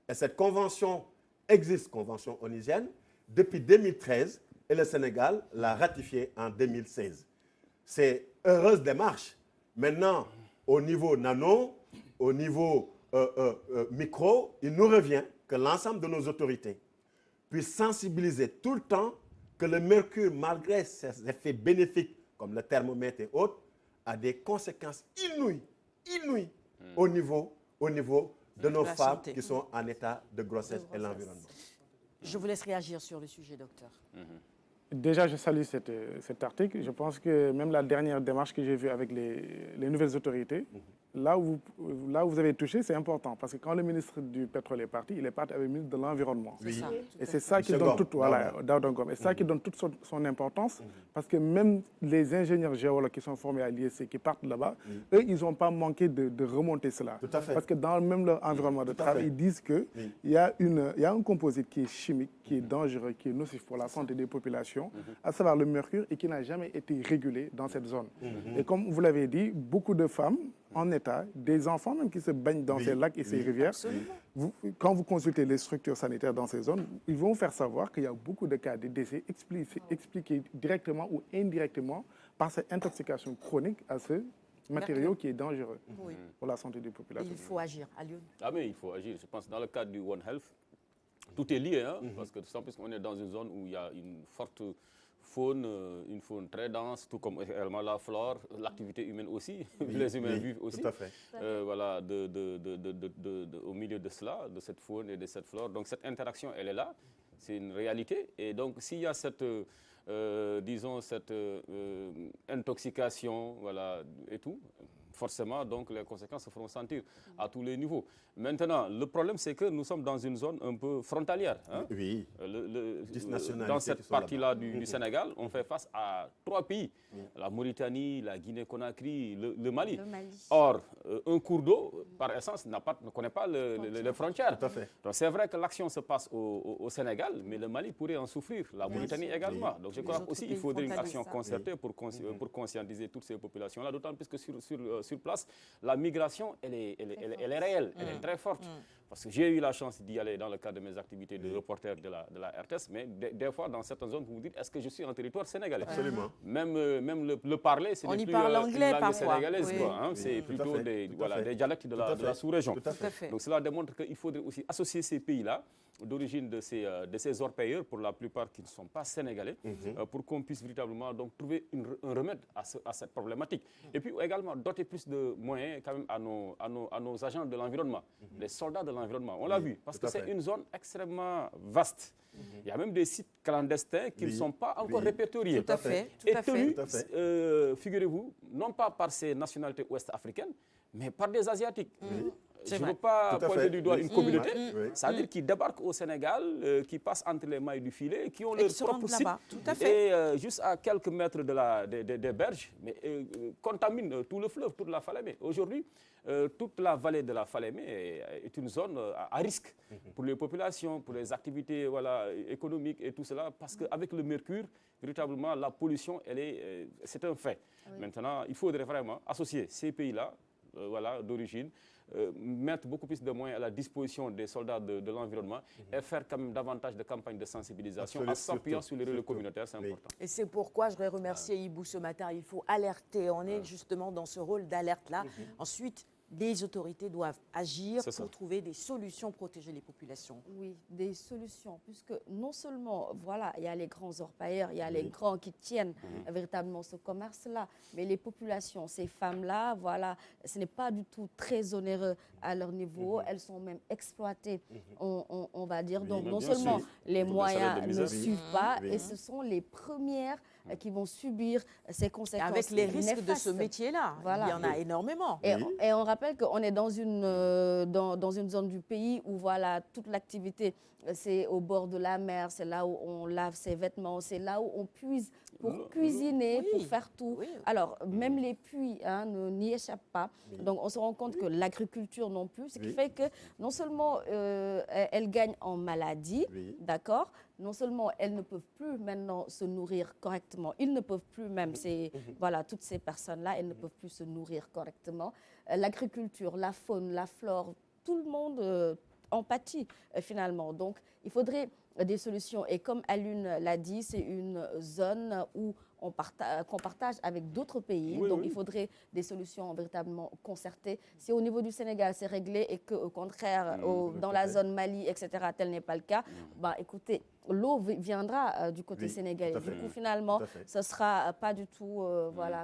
Et cette convention existe, convention onusienne, depuis 2013 et le Sénégal l'a ratifiée en 2016. C'est heureuse démarche. Maintenant, au niveau nano, au niveau micro, il nous revient que l'ensemble de nos autorités puissent sensibiliser tout le temps que le mercure, malgré ses effets bénéfiques, comme le thermomètre et autres, a des conséquences inouïes au niveau de nos femmes qui sont en état de grossesse et l'environnement. Je vous laisse réagir sur le sujet, docteur. Déjà, je salue cet article. Je pense que même la dernière démarche que j'ai vue avec les nouvelles autorités, là où vous avez touché, c'est important. Parce que quand le ministre du pétrole est parti, il est parti avec le ministre de l'Environnement. C'est ça. Et c'est ça qui donne toute, et ça qui donne toute son importance, parce que même les ingénieurs géologues qui sont formés à l'ISC, qui partent là-bas, eux, ils n'ont pas manqué de remonter cela. Tout à fait. Parce que dans même leur environnement de travail, ils disent qu'il y a un composite qui est chimique, qui est dangereux, qui est nocif pour la santé des populations, à savoir le mercure, et qui n'a jamais été régulé dans cette zone. Et comme vous l'avez dit, beaucoup de femmes en état, des enfants même qui se baignent dans ces lacs et ces rivières, quand vous consultez les structures sanitaires dans ces zones, ils vont faire savoir qu'il y a beaucoup de cas de décès expliqués directement ou indirectement par cette intoxication chronique à ce matériau qui est dangereux pour la santé des populations. Il faut agir. À Lyon. Ah mais il faut agir. Je pense dans le cadre du One Health, tout est lié, hein, parce que sans plus qu'on est dans une zone où il y a une forte faune, une faune très dense, tout comme également la flore, l'activité humaine aussi, les humains vivent aussi. Tout à fait. Voilà, au milieu de cela, de cette faune et de cette flore. Donc cette interaction, elle est là, c'est une réalité. Et donc s'il y a cette, disons, cette intoxication, voilà, et tout, forcément, donc, les conséquences se feront sentir à tous les niveaux. Maintenant, le problème, c'est que nous sommes dans une zone un peu frontalière. Hein? Oui. Dans cette partie-là du Sénégal, on fait face à 3 pays. La Mauritanie, la Guinée-Conakry, le Mali. Or, un cours d'eau, par essence, ne connaît pas les frontières. Tout à fait. Donc, c'est vrai que l'action se passe au Sénégal, mais le Mali pourrait en souffrir, la Mauritanie également. Donc, je crois aussi qu'il faudrait une action concertée pour conscientiser toutes ces populations-là, d'autant plus que sur place, la migration, elle est réelle, elle est très forte. Parce que j'ai eu la chance d'y aller dans le cadre de mes activités de reporter de la RTS, mais des fois, dans certaines zones, vous vous dites, est-ce que je suis en territoire sénégalais? Absolument. Même le parler, c'est plus anglais langue parfois. sénégalaise, hein, c'est plutôt des dialectes de la sous-région. Donc cela démontre qu'il faudrait aussi associer ces pays-là, d'origine de ces orpailleurs, pour la plupart qui ne sont pas sénégalais, pour qu'on puisse véritablement donc, trouver un remède à cette problématique. Et puis également doter plus de moyens quand même à nos agents de l'environnement, les soldats de l'environnement. On l'a vu, parce que c'est une zone extrêmement vaste. Il y a même des sites clandestins qui ne sont pas encore répertoriés. Tout à fait. Et tenus, figurez-vous, non pas par ces nationalités ouest-africaines, mais par des Asiatiques. Je ne veux pas pointer du doigt une communauté, c'est-à-dire qui débarquent au Sénégal, qui passent entre les mailles du filet, qui ont leur propre site, et juste à quelques mètres des berges, mais contaminent tout le fleuve, toute la Falémé. Aujourd'hui, toute la vallée de la Falémé est une zone à risque pour les populations, pour les activités économiques et tout cela, parce qu'avec le mercure, véritablement, la pollution, c'est un fait. Maintenant, il faudrait vraiment associer ces pays-là, d'origine, mettre beaucoup plus de moyens à la disposition des soldats de l'environnement et faire quand même davantage de campagnes de sensibilisation en s'appuyant sur les relais communautaires, c'est important. Et c'est pourquoi je voudrais remercier Ibou ce matin. Il faut alerter, on est justement dans ce rôle d'alerte-là. Ensuite, les autorités doivent agir pour trouver des solutions, protéger les populations. Oui, des solutions, puisque non seulement, voilà, il y a les grands orpailleurs, il y a les grands qui tiennent véritablement ce commerce-là, mais les populations, ces femmes-là, voilà, ce n'est pas du tout très onéreux à leur niveau, elles sont même exploitées, on va dire. Donc, non seulement les moyens ne suivent pas, et ce sont les premières qui vont subir ces conséquences. Avec les risques de ce métier-là, il y en a énormément. Et on rappelle qu'on est dans une zone du pays où voilà, toute l'activité, c'est au bord de la mer, c'est là où on lave ses vêtements, c'est là où on puise pour cuisiner, pour faire tout. Alors, même les puits n'y échappent pas. Donc, on se rend compte que l'agriculture non plus, ce qui fait que non seulement elle gagne en maladie, d'accord, non seulement elles ne peuvent plus maintenant se nourrir correctement, ils ne peuvent plus même, voilà, toutes ces personnes-là, elles ne peuvent plus se nourrir correctement. L'agriculture, la faune, la flore, tout le monde en pâtit finalement. Donc, il faudrait des solutions. Et comme Alune l'a dit, c'est une zone où qu'on partage avec d'autres pays. Donc, il faudrait des solutions véritablement concertées. Si au niveau du Sénégal, c'est réglé et qu'au contraire, dans la zone Mali, etc., tel n'est pas le cas, écoutez, l'eau viendra du côté sénégalais. Du coup, finalement, ce ne sera pas du tout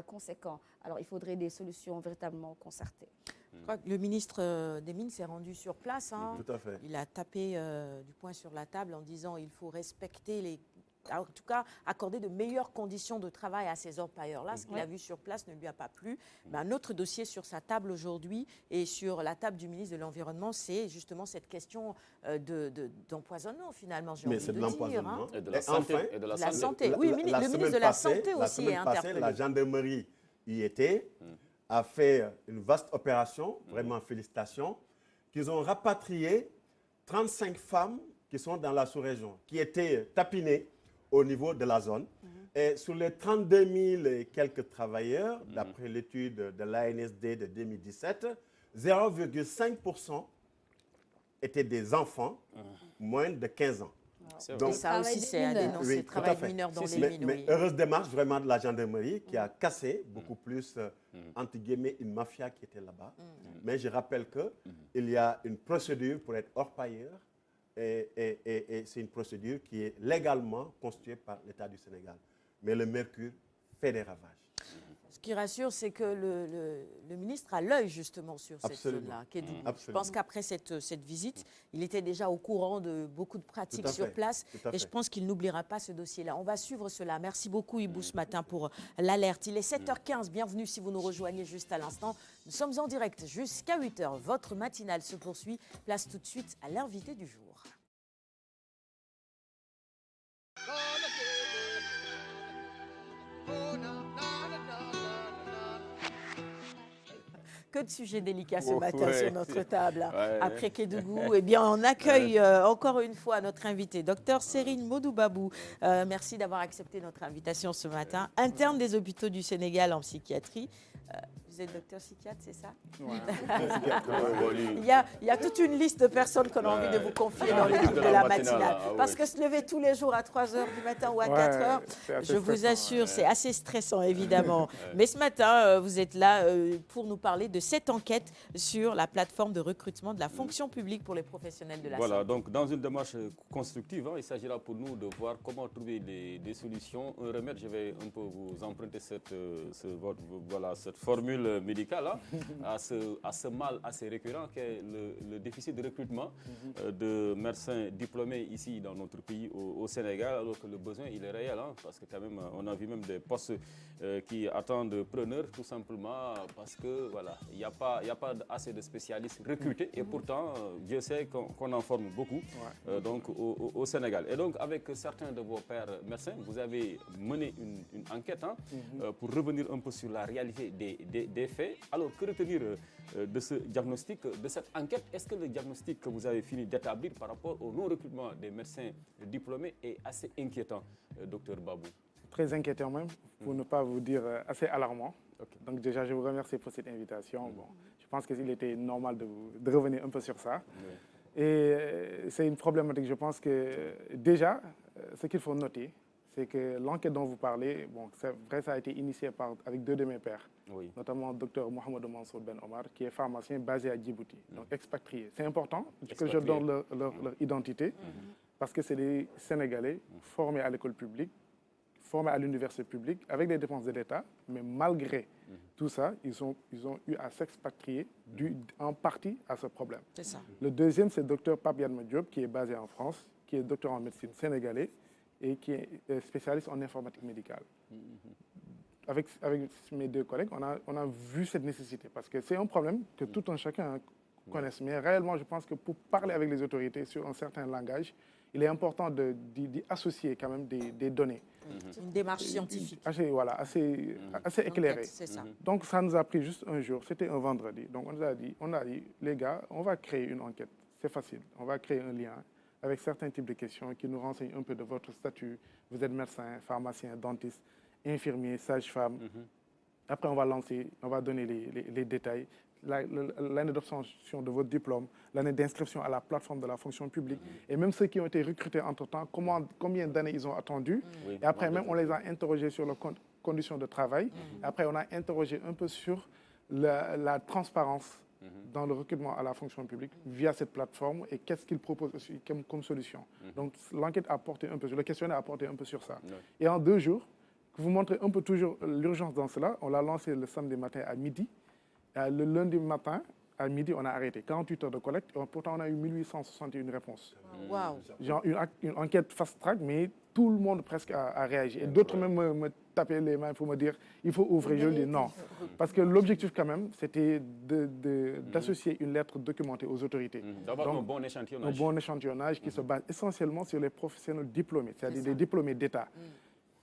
conséquent. Alors, il faudrait des solutions véritablement concertées. Je crois que le ministre des Mines s'est rendu sur place. Tout à fait. Il a tapé du poing sur la table en disant qu'il faut respecter en tout cas accorder de meilleures conditions de travail à ces orpailleurs-là. Ce qu'il a vu sur place ne lui a pas plu. Mais un autre dossier sur sa table aujourd'hui et sur la table du ministre de l'Environnement, c'est justement cette question d'empoisonnement finalement. Mais c'est de l'empoisonnement. Et de la santé. Enfin, et de la la santé. santé. Oui, le ministre de la Santé aussi est interpellé. La gendarmerie y était, a fait une vaste opération, vraiment félicitations, qu'ils ont rapatrié 35 femmes qui sont dans la sous-région, qui étaient tapinées au niveau de la zone. Et sur les 32 000 et quelques travailleurs, d'après l'étude de l'ANSD de 2017, 0,5% étaient des enfants moins de 15 ans. Donc, et ça aussi, c'est à dénoncer, le travail de mineurs dans les mines. Mais heureuse démarche vraiment de la gendarmerie qui a cassé beaucoup plus, entre guillemets, une mafia qui était là-bas. Mais je rappelle qu'il y a une procédure pour être orpailleur et c'est une procédure qui est légalement constituée par l'État du Sénégal. Mais le mercure fait des ravages. Ce qui rassure, c'est que le ministre a l'œil justement sur cette zone-là. Je pense qu'après cette visite, il était déjà au courant de beaucoup de pratiques sur place et je pense qu'il n'oubliera pas ce dossier-là. On va suivre cela. Merci beaucoup Ibou ce matin pour l'alerte. Il est 7h15. Bienvenue si vous nous rejoignez juste à l'instant. Nous sommes en direct jusqu'à 8h. Votre matinale se poursuit. Place tout de suite à l'invité du jour. Que de sujets délicats ce matin sur notre table. Après Kédougou, eh bien, on accueille encore une fois notre invité, Dr Serine Modou-Babou. Merci d'avoir accepté notre invitation ce matin. Interne des hôpitaux du Sénégal en psychiatrie. Vous êtes docteur psychiatre, c'est ça? Il y a toute une liste de personnes qu'on a envie de vous confier dans l'équipe de la matinale. Parce que se lever tous les jours à 3h du matin ou à 4h, je vous assure, c'est assez stressant, évidemment. Mais ce matin, vous êtes là pour nous parler de cette enquête sur la plateforme de recrutement de la fonction publique pour les professionnels de la santé. Voilà, donc dans une démarche constructive, il s'agira pour nous de voir comment trouver des solutions. Un remède, je vais un peu vous emprunter cette formule médicale à ce mal assez récurrent qu'est le déficit de recrutement de médecins diplômés ici dans notre pays au Sénégal, alors que le besoin il est réel, parce que quand même on a vu même des postes qui attendent preneurs tout simplement parce que voilà, il n'y a pas assez de spécialistes recrutés et pourtant Dieu sait qu'on en forme beaucoup donc au Sénégal. Et donc avec certains de vos pairs médecins, vous avez mené une enquête pour revenir un peu sur la réalité des faits. Alors, que retenir de ce diagnostic, de cette enquête? Est-ce que le diagnostic que vous avez fini d'établir par rapport au non-recrutement des médecins diplômés est assez inquiétant, docteur Babou? Très inquiétant même, pour ne pas vous dire assez alarmant. Donc déjà, je vous remercie pour cette invitation. Bon, je pense qu'il était normal de revenir un peu sur ça. Et c'est une problématique, je pense que déjà, ce qu'il faut noter, c'est que l'enquête dont vous parlez, bon, c'est vrai, ça a été initié avec deux de mes pairs, notamment le docteur Mohamed Mansour Ben Omar, qui est pharmacien basé à Djibouti, donc expatrié. C'est important que je donne leur identité, parce que c'est des Sénégalais formés à l'école publique, formés à l'université publique, avec des dépenses de l'État, mais malgré tout ça, ils ont eu à s'expatrier en partie à ce problème. C'est ça. Le deuxième, c'est le docteur Pape Yadma Diop, qui est basé en France, qui est docteur en médecine sénégalais, et qui est spécialiste en informatique médicale. Avec mes deux collègues, on a vu cette nécessité, parce que c'est un problème que tout un chacun connaisse. Mais réellement, je pense que pour parler avec les autorités sur un certain langage, il est important d'y associer quand même des données. Une démarche scientifique. Assez éclairée. C'est ça. Donc ça nous a pris juste un jour, c'était un vendredi. Donc on a dit, les gars, on va créer une enquête. C'est facile, on va créer un lien avec certains types de questions qui nous renseignent un peu de votre statut. Vous êtes médecin, pharmacien, dentiste, infirmier, sage-femme. Après, on va donner les détails. L'année d'obtention de votre diplôme, l'année d'inscription à la plateforme de la fonction publique, et même ceux qui ont été recrutés entre-temps, combien d'années ils ont attendu. Et après, même, on les a interrogés sur leurs conditions de travail. Après, on a interrogé un peu sur la transparence dans le recrutement à la fonction publique via cette plateforme et qu'est-ce qu'ils proposent aussi comme solution. Donc l'enquête a porté un peu, le questionnaire a porté un peu sur ça. Et en 2 jours, vous montrez un peu toujours l'urgence dans cela, on l'a lancé le samedi matin à midi. Le lundi matin, à midi, on a arrêté. 48 heures de collecte, pourtant on a eu 1861 réponses. Waouh. Genre une enquête fast-track, mais tout le monde presque a réagi. Et d'autres même me tapaient les mains pour me dire il faut ouvrir. Je dis non. Parce que l'objectif quand même, c'était d'associer une lettre documentée aux autorités. D'avoir un bon échantillonnage. Un bon échantillonnage qui se base essentiellement sur les professionnels diplômés, c'est-à-dire des diplômés d'État.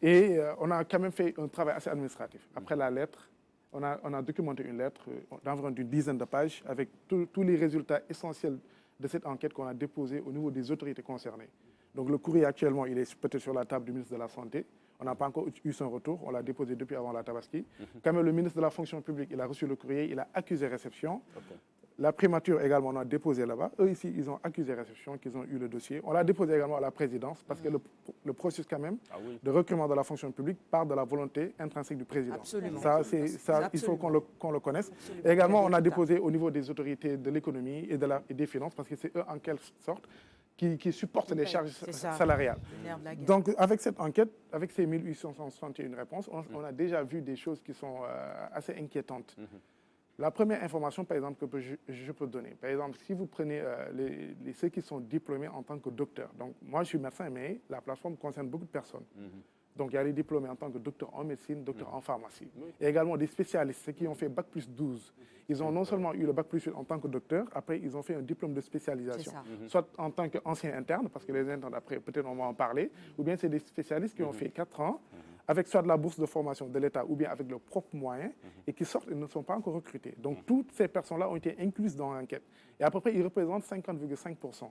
Et on a quand même fait un travail assez administratif. Après la lettre, on a documenté une lettre d'environ d'une dizaine de pages avec tous les résultats essentiels de cette enquête qu'on a déposée au niveau des autorités concernées. Donc le courrier actuellement, il est peut-être sur la table du ministre de la Santé. On n'a pas encore eu son retour, on l'a déposé depuis avant la Tabaski. Quand même, le ministre de la Fonction publique, il a reçu le courrier, il a accusé réception. La primature également, on a déposé là-bas. Eux ici, ils ont accusé réception, qu'ils ont eu le dossier. On l'a déposé également à la présidence parce que le processus quand même de recrutement de la fonction publique part de la volonté intrinsèque du président. Absolument. Il faut qu'on le connaisse. Et également, on a déposé au niveau des autorités de l'économie et des finances parce que c'est eux en quelque sorte qui supportent les charges salariales. Donc avec cette enquête, avec ces 1861 réponses, on a déjà vu des choses qui sont assez inquiétantes. La première information, par exemple, que je peux donner, par exemple, si vous prenez ceux qui sont diplômés en tant que docteur, donc moi je suis médecin, mais la plateforme concerne beaucoup de personnes. Donc il y a les diplômés en tant que docteur en médecine, docteur en pharmacie. Et également des spécialistes, ceux qui ont fait Bac plus 12. Ils ont non seulement eu le Bac plus 8 en tant que docteur, après ils ont fait un diplôme de spécialisation. Soit en tant qu'ancien interne, parce que les internes, après peut-être on va en parler, ou bien c'est des spécialistes qui ont fait 4 ans, avec soit de la bourse de formation de l'État ou bien avec leurs propres moyens et qui sortent et ne sont pas encore recrutés. Donc toutes ces personnes-là ont été incluses dans l'enquête. Et à peu près, ils représentent 50,5%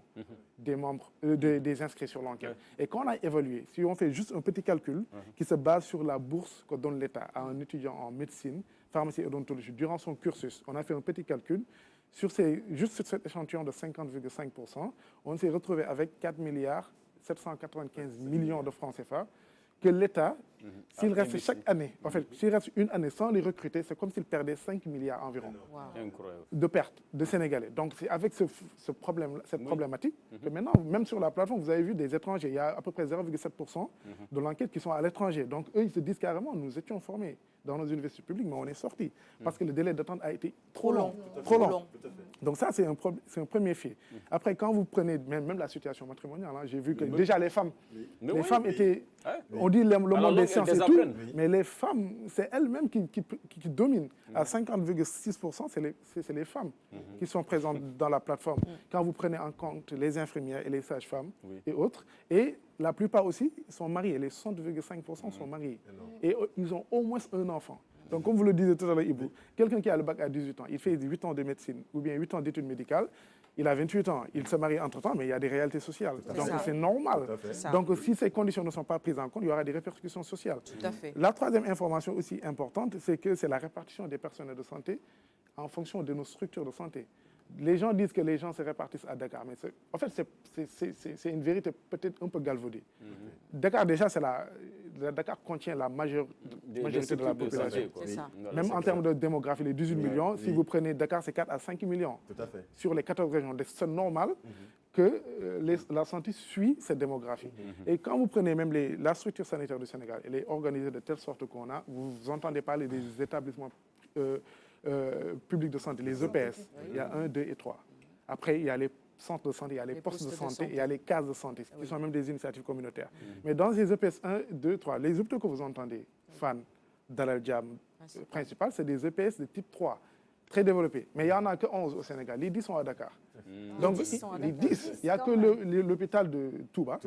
des membres, des inscrits sur l'enquête. Et quand on a évalué, si on fait juste un petit calcul qui se base sur la bourse que donne l'État à un étudiant en médecine, pharmacie et odontologie durant son cursus, on a fait un petit calcul. Juste sur cet échantillon de 50,5%, on s'est retrouvé avec 4,795 milliards de francs CFA que l'État, s'il reste chaque année, en fait, s'il reste une année sans les recruter, c'est comme s'il perdait 5 milliards environ de pertes de Sénégalais. Donc c'est avec cette problématique que maintenant, même sur la plateforme, vous avez vu des étrangers, il y a à peu près 0,7% de l'enquête qui sont à l'étranger. Donc eux, ils se disent carrément, nous étions formés dans nos universités publiques, mais on est sortis parce que le délai d'attente a été trop long. Trop long. Donc ça, c'est un premier fait. Après, quand vous prenez même la situation matrimoniale, hein, j'ai vu que déjà les femmes étaient... On dit le monde des sciences et tout, mais les femmes, c'est elles-mêmes qui dominent. À 50,6%, c'est les femmes qui sont présentes dans la plateforme. Quand vous prenez en compte les infirmières et les sages-femmes et autres, et la plupart aussi sont mariés, les 60,5% sont mariés. Et ils ont au moins un enfant. Donc, comme vous le disiez tout à l'heure, Ibou, quelqu'un qui a le bac à 18 ans, il fait 8 ans de médecine ou bien 8 ans d'études médicales, il a 28 ans, il se marie entre-temps, mais il y a des réalités sociales. Donc, c'est normal. Donc, si ces conditions ne sont pas prises en compte, il y aura des répercussions sociales. Tout à fait. La troisième information aussi importante, c'est que c'est la répartition des personnels de santé en fonction de nos structures de santé. Les gens disent que les gens se répartissent à Dakar, mais en fait, c'est une vérité peut-être un peu galvaudée. Dakar, déjà, Dakar contient la majorité de la population. Même en termes de démographie, les 18 millions, si vous prenez Dakar, c'est 4 à 5 millions. Tout à fait. Sur les 14 régions. C'est normal que la santé suit cette démographie. Et quand vous prenez même la structure sanitaire du Sénégal, elle est organisée de telle sorte vous entendez parler des établissements publics de santé, les EPS. Il y a 1, 2 et 3. Après, il y a les centres de santé, il y a les postes de santé, il y a les cases de santé, qui sont même des initiatives communautaires. Mais dans ces EPS 1, 2, 3, les hôpitaux que vous entendez, FAN, Dalal Jamm, principal, c'est des EPS de type 3, très développés. Mais il n'y en a que 11 au Sénégal. Les 10 sont à Dakar. Donc, les 10, il n'y a que l'hôpital de Touba,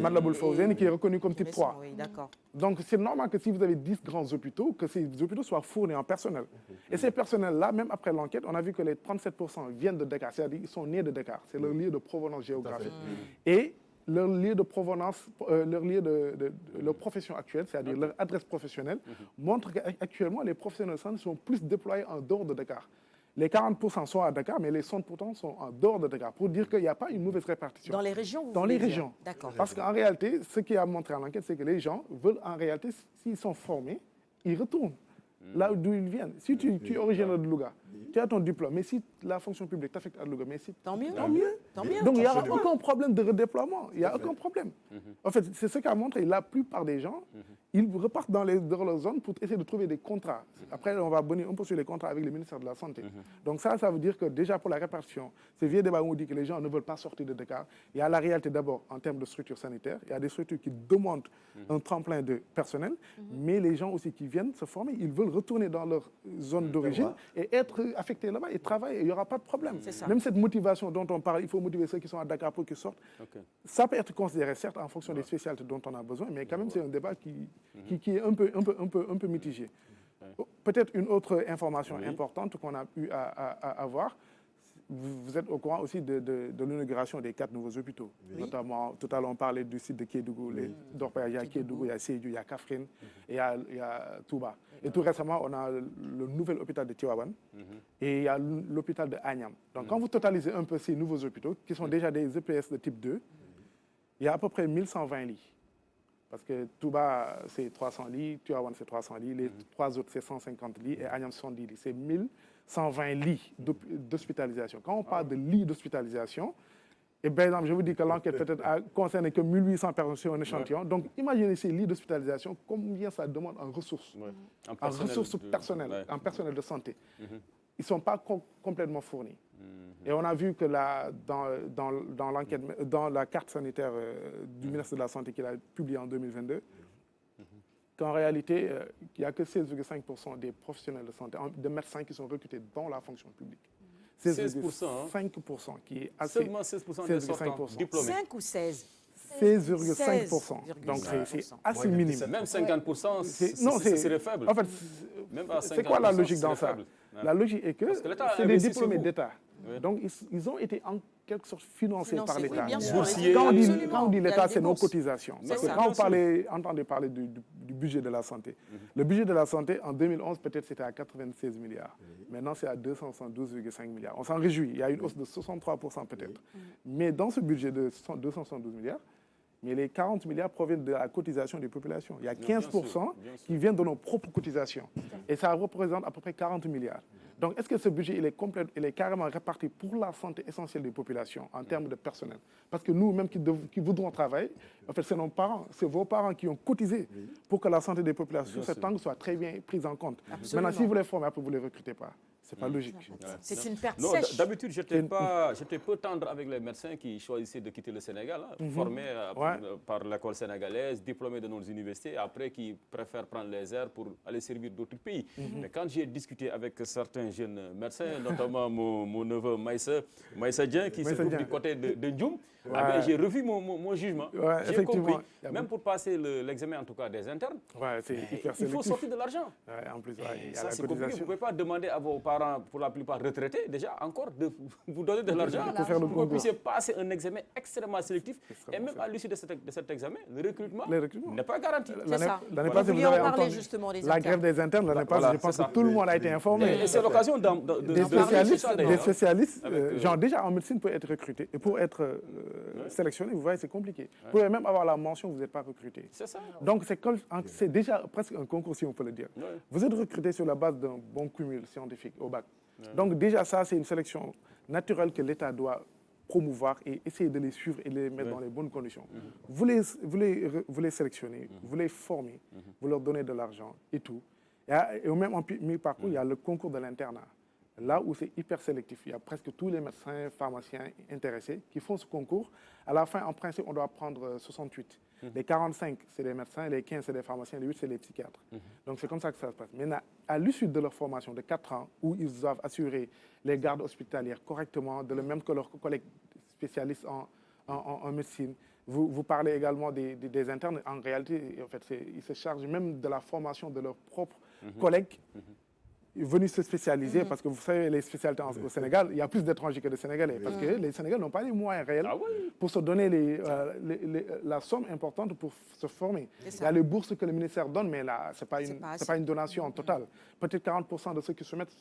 Matlaboul Fawzeyni, qui est reconnu comme type 3. Donc, c'est normal que si vous avez 10 grands hôpitaux, que ces hôpitaux soient fournis en personnel. Et ces personnels-là, même après l'enquête, on a vu que les 37% viennent de Dakar, c'est-à-dire qu'ils sont nés de Dakar. C'est leur lieu de provenance géographique. Et leur lieu de provenance, leur profession actuelle, c'est-à-dire leur adresse professionnelle, montre qu'actuellement, les professionnels de santé sont plus déployés en dehors de Dakar. Les 40% sont à Dakar, mais les 60% sont en dehors de Dakar, pour dire qu'il n'y a pas une mauvaise répartition. Dans les régions, Dans les régions. D'accord. Parce qu'en réalité, ce qui a montré à l'enquête, c'est que les gens veulent, en réalité, s'ils sont formés, ils retournent là d'où ils viennent. Si tu es originaire de Louga, tu as ton diplôme, mais si la fonction publique t'affecte à Louga, mais si, tant mieux. Donc il n'y a aucun problème de redéploiement, il n'y a aucun problème. En fait, c'est ce qu'a montré la plupart des gens, ils repartent dans leur zone pour essayer de trouver des contrats. Après, on va venir un peu sur les contrats avec le ministère de la Santé. Donc ça veut dire que déjà pour la répartition, ce vieux débat où on dit que les gens ne veulent pas sortir de Dakar, il y a la réalité d'abord en termes de structure sanitaire. Il y a des structures qui demandent un tremplin de personnel, mais les gens aussi qui viennent se former, ils veulent retourner dans leur zone d'origine et être affectés là-bas et travailler. Il n'y aura pas de problème. Même cette motivation dont on parle, il faut motiver ceux qui sont à Dakar pour qu'ils sortent. Ça peut être considéré, certes, en fonction des spécialités dont on a besoin, mais quand même, c'est un débat qui est un peu mitigé. Peut-être une autre information importante qu'on a pu avoir, vous êtes au courant aussi de l'inauguration des 4 nouveaux hôpitaux. Notamment, tout à l'heure, on parlait du site de Kédougou. Il y a Kédougou, il y a Sédhiou, il y a Kaffrine et il y a Touba. Et tout récemment, on a le nouvel hôpital de Tivaouane et il y a l'hôpital de Agnam. Donc, quand vous totalisez un peu ces nouveaux hôpitaux, qui sont déjà des EPS de type 2, il y a à peu près 1120 lits. Parce que Touba, c'est 300 lits, Tivaouane, c'est 300 lits, les 3 autres, c'est 150 lits, et Agnam, 110 lits. C'est 1120 lits d'hospitalisation. Quand on parle de lits d'hospitalisation, et par exemple, je vous dis que l'enquête peut-être a concerné que 1800 personnes sur un échantillon. Donc, imaginez ces lits d'hospitalisation, combien ça demande en ressources, en ressources personnelles, en personnel de santé. Ils ne sont pas complètement fournis. Et on a vu que dans la carte sanitaire du ministre de la Santé qu'il a publiée en 2022, qu'en réalité, il n'y a que 16,5% des professionnels de santé, de médecins qui sont recrutés dans la fonction publique. 16,5% qui est assez... Seulement 16% des sortants diplômés. 5 ou 16 16,5%. Donc c'est assez minime. Même 50%, ce serait faible. En fait, c'est quoi la logique dans ça? La logique est que c'est des diplômés d'État. Donc ils ont été en quelque sorte financés par l'État. Quand on dit l'État, c'est nos cotisations. Parce que quand on entendait parler du budget de la santé, le budget de la santé en 2011, peut-être c'était à 96 milliards. Maintenant, c'est à 272,5 milliards. On s'en réjouit. Il y a une hausse de 63% peut-être. Mais dans ce budget de 272 milliards, mais les 40 milliards proviennent de la cotisation des populations. Il y a 15% qui viennent de nos propres cotisations. Et ça représente à peu près 40 milliards. Donc, est-ce que ce budget il est carrément réparti pour la santé essentielle des populations en termes de personnel? Parce que nous, même qui voudrons travailler, en fait, c'est nos parents, c'est vos parents qui ont cotisé pour que la santé des populations sur cet angle soit très bien prise en compte. Absolument. Maintenant, si vous les formez, après, vous ne les recrutez pas. Ce n'est pas logique. C'est une perte sèche. D'habitude, j'étais peu tendre avec les médecins qui choisissaient de quitter le Sénégal, formés par l'école sénégalaise, diplômés de nos universités, après qui préfèrent prendre les airs pour aller servir d'autres pays. Mais quand j'ai discuté avec certains jeunes médecins, notamment mon neveu Maïssa Dien, qui se trouve du côté de Ndjoum, j'ai revu mon jugement. J'ai compris. Même pour passer l'examen, en tout cas des internes, il faut sortir de l'argent. En plus, ça, c'est compliqué. Vous ne pouvez pas demander à vos parents, pour la plupart retraités, déjà encore de vous donner de l'argent pour que vous puissiez passer un examen extrêmement sélectif. Et même à l'issue de cet examen, le recrutement n'est pas garanti. C'est ça. L'année passée, vous avez entendu la grève des internes. L'année passée, je pense que tout le monde a été informé. Et c'est l'occasion des spécialistes, genre déjà en médecine, pour être recruté et pour être sélectionné, vous voyez, c'est compliqué. Vous pouvez même avoir la mention, vous n'êtes pas recruté. C'est ça. Donc c'est déjà presque un concours, si on peut le dire. Vous êtes recruté sur la base d'un bon cumul scientifique au bac. Donc déjà ça, c'est une sélection naturelle que l'État doit promouvoir et essayer de les suivre et les mettre dans les bonnes conditions. Vous les sélectionnez, vous les formez, vous leur donnez de l'argent et tout. Et au même en mi-parcours, il y a le concours de l'internat. Là où c'est hyper sélectif, il y a presque tous les médecins, pharmaciens intéressés qui font ce concours. À la fin, en principe, on doit prendre 68. Les 45, c'est les médecins, les 15, c'est les pharmaciens, les 8, c'est les psychiatres. Donc c'est comme ça que ça se passe. Maintenant, à l'issue de leur formation de 4 ans, où ils doivent assurer les gardes hospitalières correctement, de le même que leurs collègues spécialistes en médecine, vous parlez également des internes. En réalité, en fait, ils se chargent même de la formation de leurs propres collègues venus se spécialiser, parce que vous savez, les spécialités au Sénégal, il y a plus d'étrangers que de Sénégalais, parce que les Sénégalais n'ont pas les moyens réels pour se donner la somme importante pour se former. Il y a les bourses que le ministère donne, mais là, ce n'est pas une donation totale. Peut-être 40% de ceux qui se mettent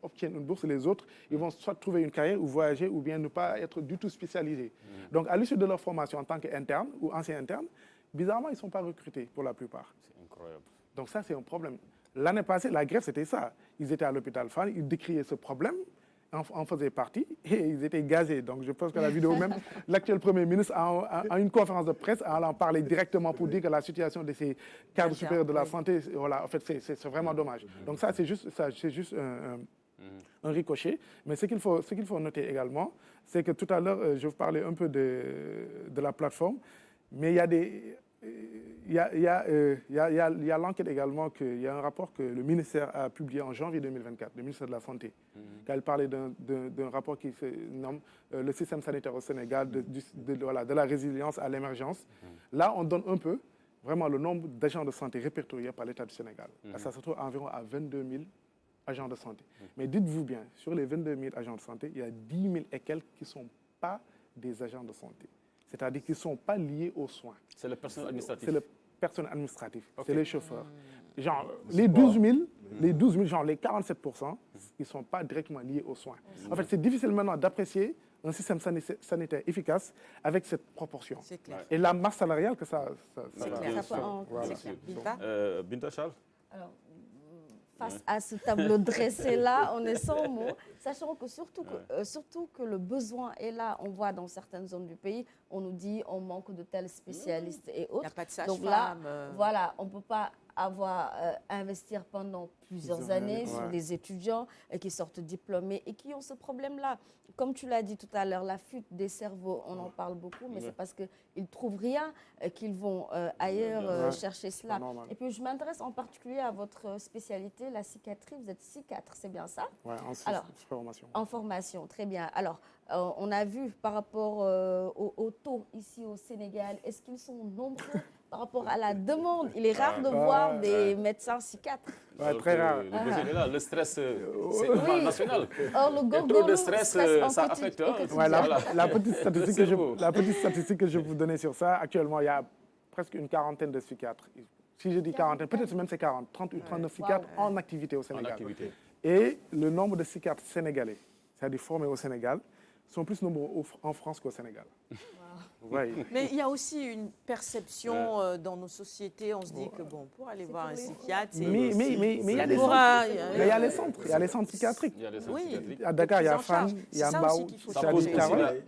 obtiennent une bourse, et les autres, ils vont soit trouver une carrière ou voyager, ou bien ne pas être du tout spécialisés. Donc, à l'issue de leur formation en tant qu'interne ou ancien interne, bizarrement, ils ne sont pas recrutés pour la plupart. C'est incroyable. Donc ça, c'est un problème. L'année passée, la grève, c'était ça. Ils étaient à l'hôpital Fann, ils décriaient ce problème. en faisaient partie et ils étaient gazés. Donc je pense que la vidéo même, l'actuel Premier ministre a une conférence de presse en parler directement pour dire que la situation de ces cadres supérieurs de la santé, voilà, en fait, c'est vraiment dommage. Donc ça, c'est juste un ricochet. Mais ce qu'il faut noter également, c'est que tout à l'heure, je vous parlais un peu de la plateforme, mais il y a des... Il y a l'enquête également, il y a un rapport que le ministère a publié en janvier 2024, le ministère de la Santé, quand il parlait d'un rapport qui se nomme le système sanitaire au Sénégal, de la résilience à l'émergence. Là, on donne un peu, vraiment, le nombre d'agents de santé répertoriés par l'État du Sénégal. Ça se trouve environ à 22 000 agents de santé. Mais dites-vous bien, sur les 22 000 agents de santé, il y a 10 000 et quelques qui ne sont pas des agents de santé. C'est-à-dire qu'ils ne sont pas liés aux soins. C'est le personnel administratif. C'est le personnel administratif, c'est les chauffeurs. Genre, les 12 000, genre les 47%, ils ne sont pas directement liés aux soins. En fait, c'est difficile maintenant d'apprécier un système sanitaire efficace avec cette proportion. C'est clair. Et la masse salariale que ça c'est clair. Voilà. Binta Charles. Alors, face à ce tableau dressé-là, on est sans mots, sachant que surtout que le besoin est là. On voit dans certaines zones du pays, on nous dit on manque de tels spécialistes et autres. Il n'y a pas de sage-femme. Donc là, voilà, on ne peut pas investir pendant plusieurs années sur des étudiants qui sortent diplômés et qui ont ce problème-là. Comme tu l'as dit tout à l'heure, la fuite des cerveaux, on en parle beaucoup, mais c'est parce qu'ils ne trouvent rien qu'ils vont ailleurs chercher cela. Et puis je m'intéresse en particulier à votre spécialité, la psychiatrie. Vous êtes psychiatre, c'est bien ça? Oui, en formation. En formation, très bien. Alors, on a vu par rapport au taux ici au Sénégal, est-ce qu'ils sont nombreux par rapport à la demande? Il est rare de voir des médecins psychiatres. Très rare. Le stress, c'est national. Or, le trop de stress, ça affecte. La petite statistique que je vais vous donner sur ça, actuellement, il y a presque une quarantaine de psychiatres. Si je dis quarantaine, peut-être même c'est 40, 30 ou 39 psychiatres en activité au Sénégal. Et le nombre de psychiatres sénégalais, c'est-à-dire formés au Sénégal, sont plus nombreux en France qu'au Sénégal. Mais il y a aussi une perception dans nos sociétés, on se dit que bon, pour aller voir un psychiatre, mais il y a les centres, il y a les centres psychiatriques. Oui. À Dakar, il y a Fan, il y a Mbao,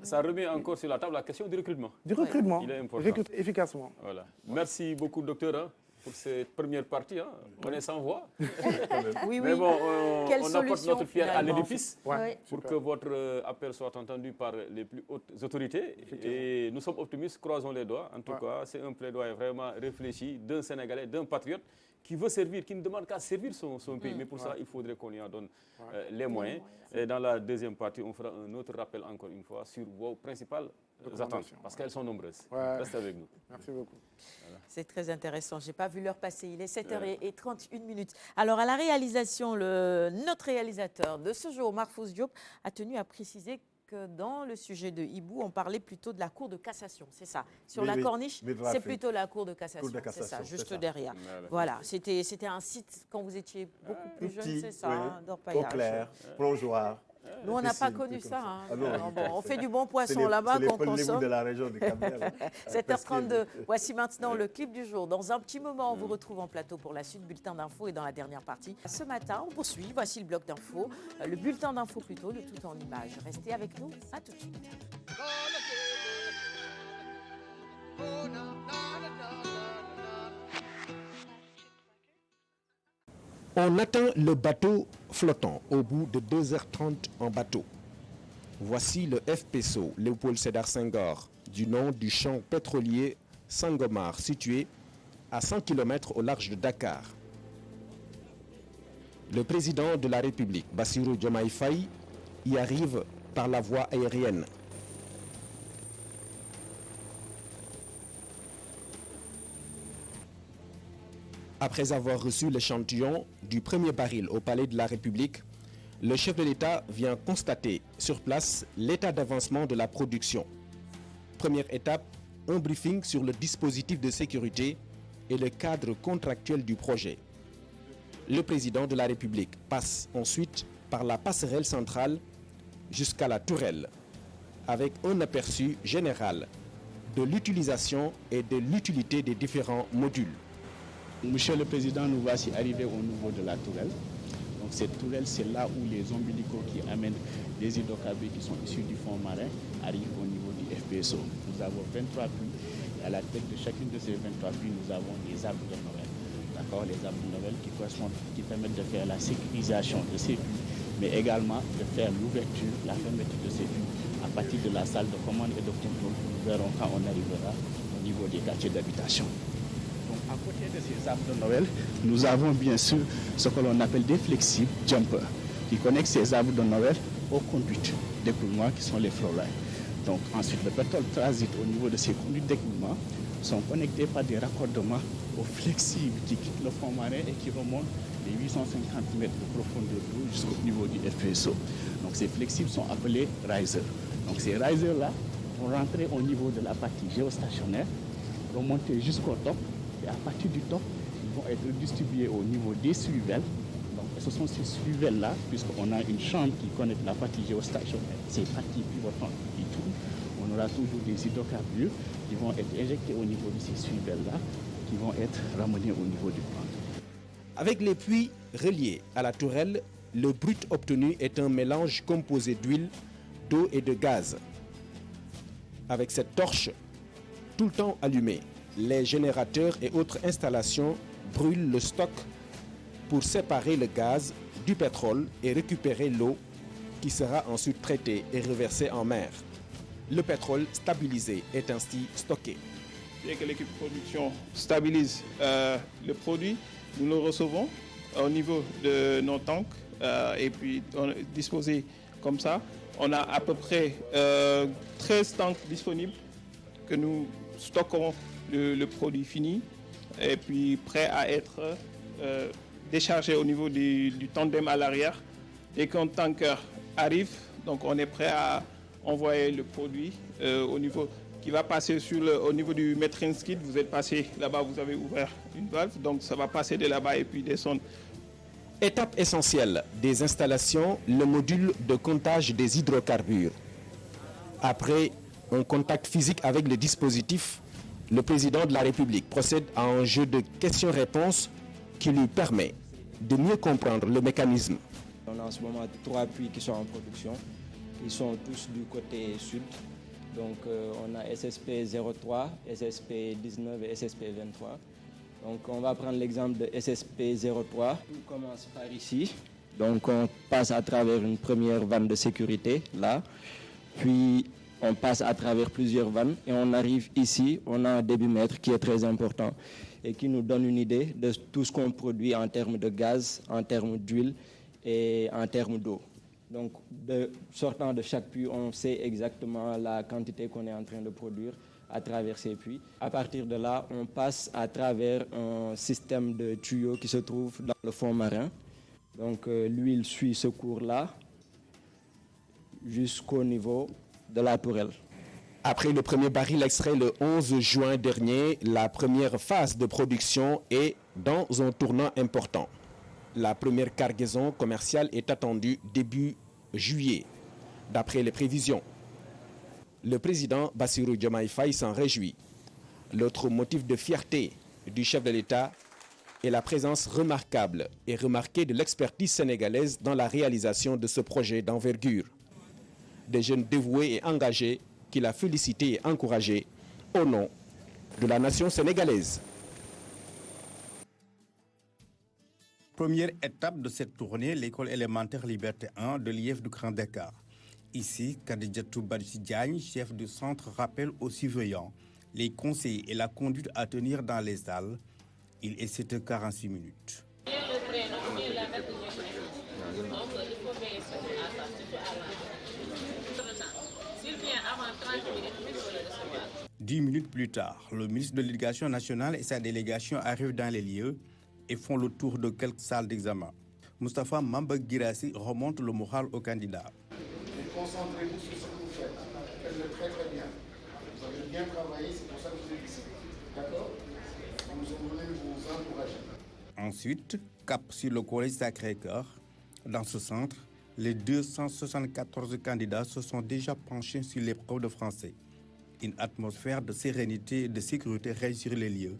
ça remet encore sur la table la question du recrutement. Du recrutement, il est important. Recruter efficacement. Voilà. Merci beaucoup, docteur, pour cette première partie. On est sans voix. Oui, mais bon, on apporte notre pierre à l'édifice pour que votre appel soit entendu par les plus hautes autorités. Et nous sommes optimistes, croisons les doigts. En tout cas, c'est un plaidoyer vraiment réfléchi d'un Sénégalais, d'un patriote qui veut servir, qui ne demande qu'à servir son pays. Mais pour ça, il faudrait qu'on y en donne les moyens. Et dans la deuxième partie, on fera un autre rappel encore une fois sur vos principales attentes, parce qu'elles sont nombreuses. Restez avec nous. Merci beaucoup. Voilà. C'est très intéressant. Je n'ai pas vu l'heure passer. Il est 7h31. Alors, à la réalisation, notre réalisateur de ce jour, Marfous Diop, a tenu à préciser que dans le sujet de Hibou, on parlait plutôt de la Cour de cassation, c'est ça. Sur la corniche, c'est plutôt la Cour de cassation, c'est ça, juste derrière. Voilà, c'était un site quand vous étiez beaucoup plus jeune, c'est ça, d'orpaillage. Eau claire, plongeoir. Nous, on n'a pas connu ça. On fait du bon poisson là-bas qu'on consomme. De la région du Cap-Vert. 7h32. Voici maintenant le clip du jour. Dans un petit moment, on vous retrouve en plateau pour la suite, bulletin d'info et dans la dernière partie. Ce matin, on poursuit. Voici le bloc d'info, le bulletin d'info plutôt, le tout en images. Restez avec nous. À tout de suite. On atteint le bateau flottant au bout de 2h30 en bateau. Voici le FPSO Léopold Sédar Senghor, du nom du champ pétrolier Sangomar, situé à 100 km au large de Dakar. Le président de la République, Bassirou Diomaye Faye, y arrive par la voie aérienne. Après avoir reçu l'échantillon du premier baril au Palais de la République, le chef de l'État vient constater sur place l'état d'avancement de la production. Première étape, un briefing sur le dispositif de sécurité et le cadre contractuel du projet. Le président de la République passe ensuite par la passerelle centrale jusqu'à la tourelle, avec un aperçu général de l'utilisation et de l'utilité des différents modules. Monsieur le Président, nous voici arrivés au niveau de la tourelle. Donc cette tourelle, c'est là où les ombilicaux qui amènent les hydrocarbures qui sont issus du fond marin arrivent au niveau du FPSO. Nous avons 23 puits et à la tête de chacune de ces 23 puits, nous avons des arbres de Noël. D'accord, les arbres de Noël qui permettent de faire la sécurisation de ces puits, mais également de faire l'ouverture, la fermeture de ces puits à partir de la salle de commande et de contrôle que nous verrons quand on arrivera au niveau des quartiers d'habitation. Donc à côté de ces arbres de Noël, nous avons bien sûr ce que l'on appelle des flexibles jumpers qui connectent ces arbres de Noël aux conduites d'écoulement qui sont les flowlines. Donc ensuite le pétrole transite au niveau de ces conduites d'écoulement, sont connectés par des raccordements aux flexibles qui quittent le fond marin et qui remontent les 850 mètres de profondeur d'eau jusqu'au niveau du FPSO. Donc ces flexibles sont appelés risers. Donc ces risers-là vont rentrer au niveau de la partie géostationnaire, remonter jusqu'au top, et à partir du top, ils vont être distribués au niveau des suivelles. Donc ce sont ces suivelles-là, puisqu'on a une chambre qui connecte la partie géostationnaire, ces parties pivotantes qui tournent, on aura toujours des hydrocarbures qui vont être injectés au niveau de ces suivelles-là, qui vont être ramenés au niveau du plan. Avec les puits reliés à la tourelle, le brut obtenu est un mélange composé d'huile, d'eau et de gaz. Avec cette torche, tout le temps allumée, les générateurs et autres installations brûlent le stock pour séparer le gaz du pétrole et récupérer l'eau qui sera ensuite traitée et reversée en mer. Le pétrole stabilisé est ainsi stocké. Dès que l'équipe de production stabilise le produit, nous le recevons au niveau de nos tanks et puis disposés comme ça. On a à peu près 13 tanks disponibles que nous stockerons le produit fini et puis prêt à être déchargé au niveau du tandem à l'arrière. Dès qu'un tanker arrive, donc on est prêt à envoyer le produit au niveau qui va passer au niveau du metering skid. Vous êtes passé là-bas, vous avez ouvert une valve, donc ça va passer de là-bas et puis descendre. Étape essentielle des installations, le module de comptage des hydrocarbures. Après un contact physique avec le dispositif, le président de la République procède à un jeu de questions-réponses qui lui permet de mieux comprendre le mécanisme. On a en ce moment 3 puits qui sont en production, qui sont tous du côté sud. Donc on a SSP 03, SSP 19 et SSP 23. Donc on va prendre l'exemple de SSP 03. Tout commence par ici. Donc on passe à travers une première vanne de sécurité, là. Puis on passe à travers plusieurs vannes et on arrive ici. On a un débitmètre qui est très important et qui nous donne une idée de tout ce qu'on produit en termes de gaz, en termes d'huile et en termes d'eau. Donc, sortant de chaque puits, on sait exactement la quantité qu'on est en train de produire à travers ces puits. À partir de là, on passe à travers un système de tuyaux qui se trouve dans le fond marin. Donc, l'huile suit ce cours-là jusqu'au niveau de la tourelle. Après le premier baril extrait le 11 juin dernier, la première phase de production est dans un tournant important. La première cargaison commerciale est attendue début juillet, d'après les prévisions. Le président Bassirou Diomaye Faye s'en réjouit. L'autre motif de fierté du chef de l'État est la présence remarquable et remarquée de l'expertise sénégalaise dans la réalisation de ce projet d'envergure. Des jeunes dévoués et engagés qu'il a félicités et encouragés au nom de la nation sénégalaise. Première étape de cette tournée, l'école élémentaire Liberté 1 de l'IEF du Grand Dakar. Ici, Kadijatou Badji Diagne, chef du centre, rappelle aux surveillants les conseils et la conduite à tenir dans les salles. Il est 7h46. S'il vient avant 30 minutes, il faut le recevoir. 10 minutes plus tard, le ministre de l'Éducation nationale et sa délégation arrivent dans les lieux et font le tour de quelques salles d'examen. Moustapha Mamba Girassi remonte le moral aux candidats. Concentrez-vous sur ce que vous faites. Faites-le très très bien. Vous avez bien travaillé, c'est pour ça que vous êtes ici. D'accord? Nous sommes venus vous encourager. Ensuite, cap sur le collège Sacré-Cœur. Dans ce centre, les 274 candidats se sont déjà penchés sur l'épreuve de français. Une atmosphère de sérénité et de sécurité règne sur les lieux,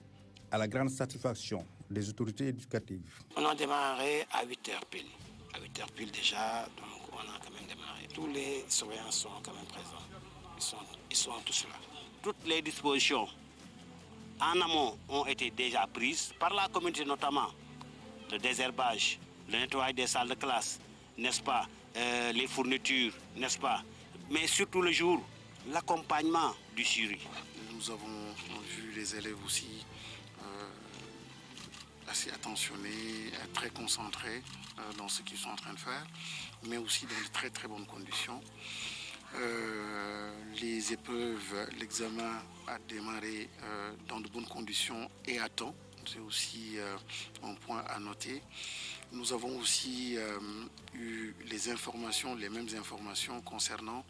à la grande satisfaction des autorités éducatives. On a démarré à 8h pile. à 8h pile déjà, donc on a quand même démarré. Tous les surveillants sont quand même présents. Ils sont tous là. Toutes les dispositions en amont ont été déjà prises par la communauté, notamment le désherbage, le nettoyage des salles de classe, n'est-ce pas, les fournitures, n'est-ce pas, mais surtout le jour, l'accompagnement du jury. Nous avons vu les élèves aussi assez attentionnés, très concentrés dans ce qu'ils sont en train de faire, mais aussi dans de très très bonnes conditions. Les épreuves, l'examen a démarré dans de bonnes conditions et à temps. C'est aussi un point à noter. Nous avons aussi eu les mêmes informations concernant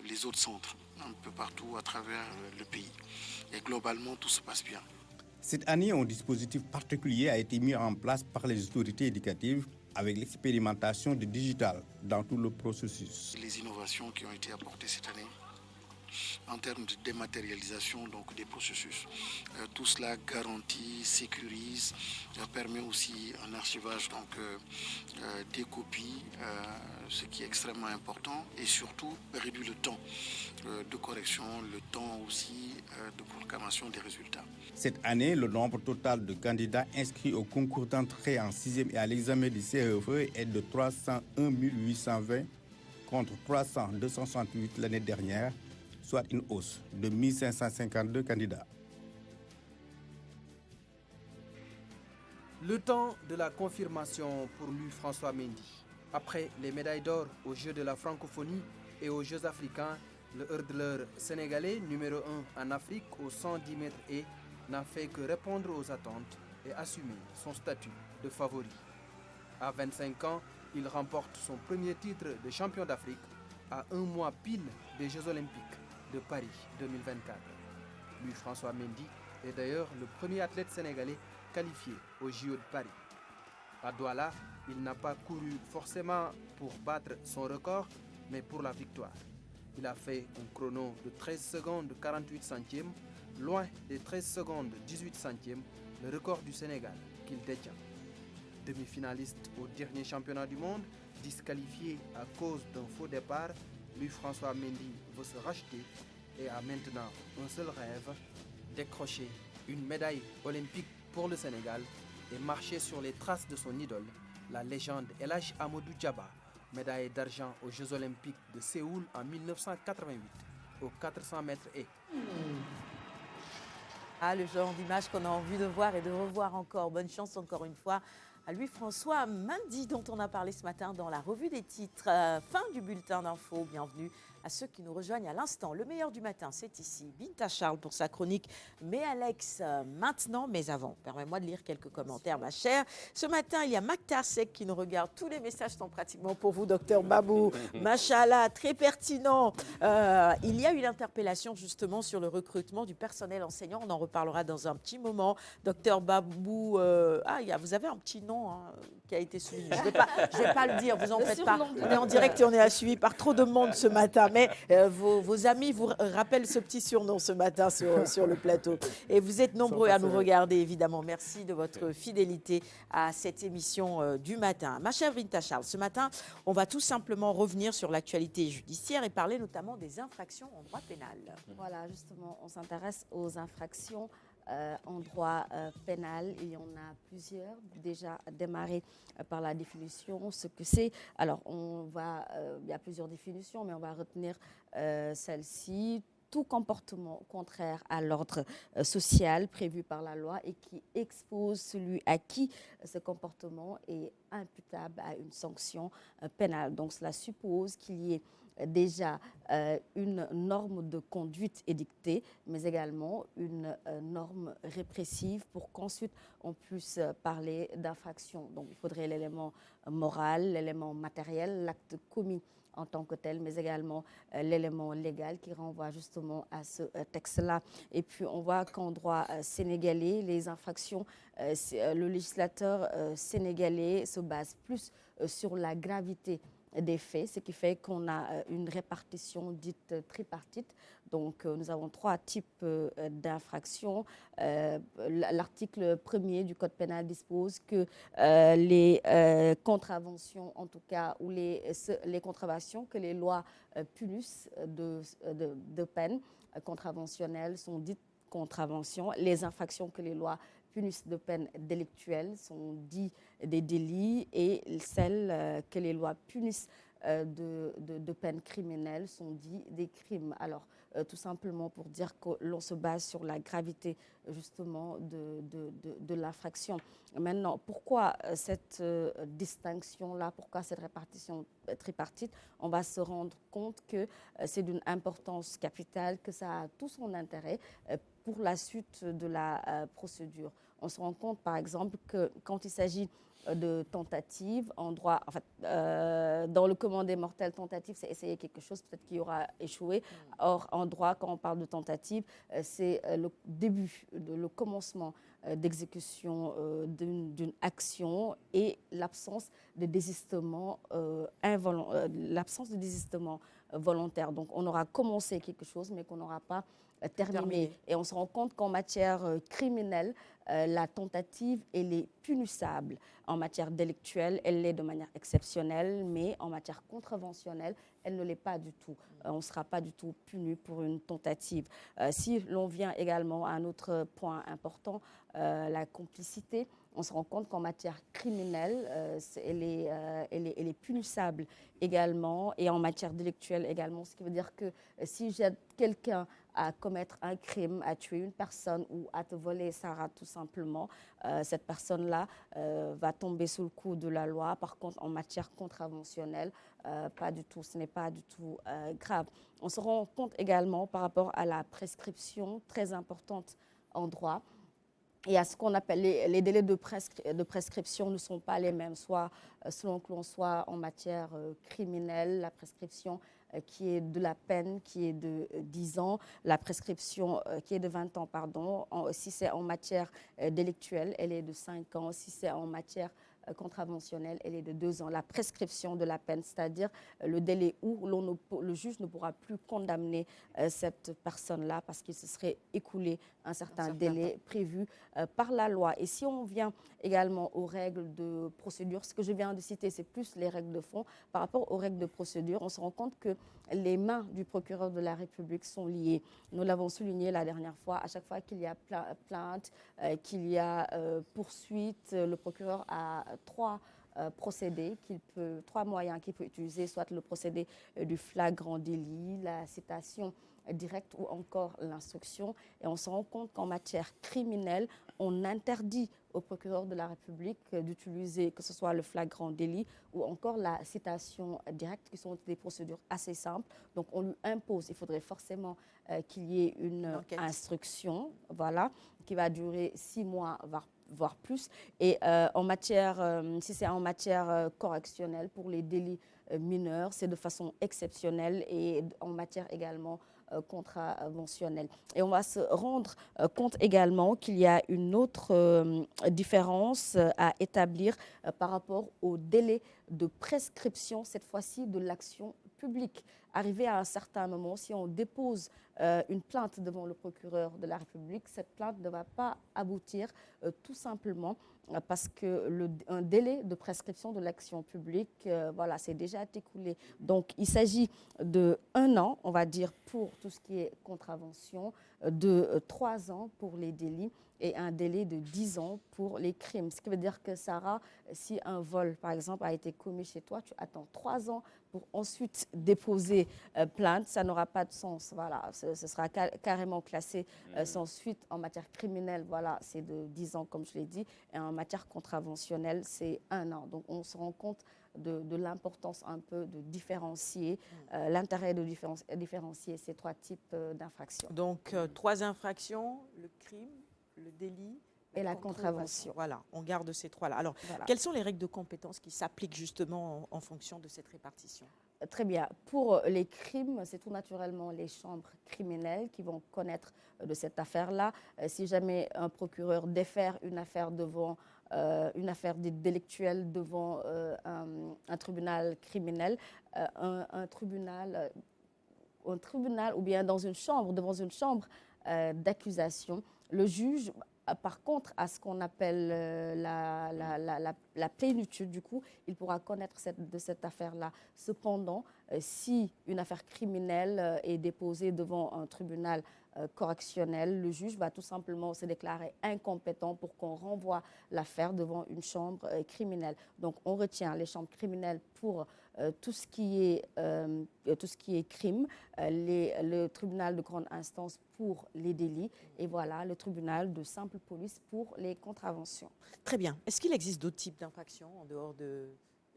les autres centres, un peu partout à travers le pays. Et globalement, tout se passe bien. Cette année, un dispositif particulier a été mis en place par les autorités éducatives avec l'expérimentation du digital dans tout le processus. Les innovations qui ont été apportées cette année en termes de dématérialisation donc, des processus. Tout cela garantit, sécurise, permet aussi un archivage donc, des copies, ce qui est extrêmement important, et surtout réduit le temps de correction, le temps aussi de proclamation des résultats. Cette année, le nombre total de candidats inscrits au concours d'entrée en 6e et à l'examen du CEE est de 301 820 contre 300 268 l'année dernière, soit une hausse de 1552 candidats. Le temps de la confirmation pour Louis-François Mendy. Après les médailles d'or aux Jeux de la francophonie et aux Jeux africains, le hurdleur sénégalais numéro 1 en Afrique aux 110 mètres et n'a fait que répondre aux attentes et assumer son statut de favori. À 25 ans, il remporte son premier titre de champion d'Afrique à un mois pile des Jeux olympiques de Paris 2024. Louis-François Mendy est d'ailleurs le premier athlète sénégalais qualifié au JO de Paris. À Douala, il n'a pas couru forcément pour battre son record, mais pour la victoire. Il a fait un chrono de 13 secondes 48 centièmes, loin des 13 secondes 18 centièmes, le record du Sénégal qu'il détient. Demi-finaliste au dernier championnat du monde, disqualifié à cause d'un faux départ, Louis-François Mendy veut se racheter et a maintenant un seul rêve, décrocher une médaille olympique pour le Sénégal et marcher sur les traces de son idole, la légende El Hadji Amadou Diaba, médaille d'argent aux Jeux olympiques de Séoul en 1988, aux 400 mètres et. Ah, le genre d'image qu'on a envie de voir et de revoir encore. Bonne chance encore une fois à Louis-François Mendy, dont on a parlé ce matin dans la revue des titres. Fin du bulletin d'info. Bienvenue à ceux qui nous rejoignent à l'instant. Le meilleur du matin, c'est ici. Binta Charles pour sa chronique. Mais Alex, maintenant, mais avant, permets-moi de lire quelques commentaires, ma chère. Ce matin, il y a Maktar Sek qui nous regarde. Tous les messages sont pratiquement pour vous, docteur Babou. Machallah, très pertinent. Il y a eu l'interpellation justement sur le recrutement du personnel enseignant. On en reparlera dans un petit moment. Docteur Babou, vous avez un petit nom qui a été souligné. Je vais pas le dire, vous en faites pas. On est en direct et on est suivi par trop de monde ce matin. Mais vos amis vous rappellent ce petit surnom ce matin sur le plateau. Et vous êtes nombreux à nous regarder, évidemment. Merci de votre fidélité à cette émission du matin. Ma chère Binta Charles, ce matin, on va tout simplement revenir sur l'actualité judiciaire et parler notamment des infractions en droit pénal. Voilà, justement, on s'intéresse aux infractions en droit pénal et on a plusieurs. Déjà démarrer par la définition, ce que c'est. Alors, il y a plusieurs définitions, mais on va retenir celle-ci. Tout comportement contraire à l'ordre social prévu par la loi et qui expose celui à qui ce comportement est imputable à une sanction pénale. Donc, cela suppose qu'il y ait déjà une norme de conduite édictée, mais également une norme répressive pour qu'ensuite on puisse parler d'infraction. Donc il faudrait l'élément moral, l'élément matériel, l'acte commis en tant que tel, mais également l'élément légal qui renvoie justement à ce texte-là. Et puis on voit qu'en droit sénégalais, les infractions, le législateur sénégalais se base plus sur la gravité des faits, ce qui fait qu'on a une répartition dite tripartite. Donc, nous avons 3 types d'infractions. L'article 1er du Code pénal dispose que les contraventions, en tout cas, ou les contraventions que les lois punissent de peine contraventionnelle sont dites contraventions. Les infractions que les lois punissent de peine délictuelle sont dites des délits, et celles que les lois punissent de peine criminelle sont dites des crimes. Alors, tout simplement pour dire que l'on se base sur la gravité justement de l'infraction. Maintenant, pourquoi cette distinction-là, pourquoi cette répartition tripartite? On va se rendre compte que c'est d'une importance capitale, que ça a tout son intérêt pour la suite de la procédure. On se rend compte, par exemple, que quand il s'agit de tentative en droit, en fait, dans le commandé mortel, tentative, c'est essayer quelque chose, peut-être qu'il aura échoué. Or, en droit, quand on parle de tentative, c'est le début, le commencement d'exécution d'une action et l'absence de désistement volontaire. Donc, on aura commencé quelque chose, mais qu'on n'aura pas terminé. Et on se rend compte qu'en matière criminelle, la tentative, elle est punissable. En matière délictuelle, elle l'est de manière exceptionnelle, mais en matière contraventionnelle, elle ne l'est pas du tout. On ne sera pas du tout puni pour une tentative. Si l'on vient également à un autre point important, la complicité, on se rend compte qu'en matière criminelle, elle est punissable également, et en matière délictuelle également, ce qui veut dire que si j'aide quelqu'un à commettre un crime, à tuer une personne ou à te voler Sarah tout simplement, cette personne-là va tomber sous le coup de la loi. Par contre, en matière contraventionnelle, pas du tout, ce n'est pas du tout grave. On se rend compte également par rapport à la prescription, très importante en droit, et à ce qu'on appelle les délais de prescription ne sont pas les mêmes, soit selon que l'on soit en matière criminelle, la prescription qui est de la peine, qui est de 10 ans, la prescription qui est de 20 ans, pardon. Si c'est en matière délictuelle, elle est de 5 ans. Si c'est en matière contraventionnelle, elle est de 2 ans. La prescription de la peine, c'est-à-dire le délai où le juge ne pourra plus condamner cette personne-là parce qu'il se serait écoulé un certain délai prévu par la loi. Et si on vient également aux règles de procédure, ce que je viens de citer, c'est plus les règles de fond. Par rapport aux règles de procédure, on se rend compte que les mains du procureur de la République sont liées. Nous l'avons souligné la dernière fois, à chaque fois qu'il y a plainte, qu'il y a poursuite, le procureur a 3 procédés, 3 moyens qu'il peut utiliser, soit le procédé du flagrant délit, la citation directe ou encore l'instruction. Et on se rend compte qu'en matière criminelle, on interdit au procureur de la République d'utiliser que ce soit le flagrant délit ou encore la citation directe, qui sont des procédures assez simples. Donc on lui impose, il faudrait forcément qu'il y ait une instruction, voilà, qui va durer 6 mois, voire plus. Et en matière, si c'est en matière correctionnelle, pour les délits mineurs, c'est de façon exceptionnelle, et en matière également contraventionnelle. Et on va se rendre compte également qu'il y a une autre différence à établir par rapport au délai de prescription, cette fois-ci de l'action publique. Arrivé à un certain moment, si on dépose une plainte devant le procureur de la République, cette plainte ne va pas aboutir tout simplement parce qu'un délai de prescription de l'action publique, voilà, c'est déjà écoulé. Donc, il s'agit de 1 an, on va dire, pour tout ce qui est contravention, de 3 ans pour les délits et un délai de 10 ans pour les crimes. Ce qui veut dire que, Sarah, si un vol, par exemple, a été commis chez toi, tu attends 3 ans pour ensuite déposer plainte, ça n'aura pas de sens. Voilà, ce sera carrément classé sans suite. En matière criminelle, voilà, c'est de 10 ans, comme je l'ai dit, et en matière contraventionnelle, c'est 1 an. Donc, on se rend compte de l'importance un peu de différencier, l'intérêt de différencier ces 3 types d'infractions. Donc, 3 infractions, le crime, le délit et la contravention. Voilà, on garde ces 3-là. Alors, voilà. Quelles sont les règles de compétence qui s'appliquent justement en fonction de cette répartition? Très bien. Pour les crimes, c'est tout naturellement les chambres criminelles qui vont connaître de cette affaire-là. Si jamais un procureur défère une affaire devant une affaire délictuelle devant un tribunal criminel, un tribunal un tribunal ou bien dans une chambre, devant une chambre d'accusation, le juge, par contre, à ce qu'on appelle la plénitude, du coup, il pourra connaître de cette affaire-là. Cependant, si une affaire criminelle est déposée devant un tribunal correctionnel, le juge va tout simplement se déclarer incompétent pour qu'on renvoie l'affaire devant une chambre criminelle. Donc, on retient les chambres criminelles pour tout ce qui est crime, le tribunal de grande instance pour les délits et voilà, le tribunal de simple police pour les contraventions. Très bien. Est-ce qu'il existe d'autres types d'infractions en dehors de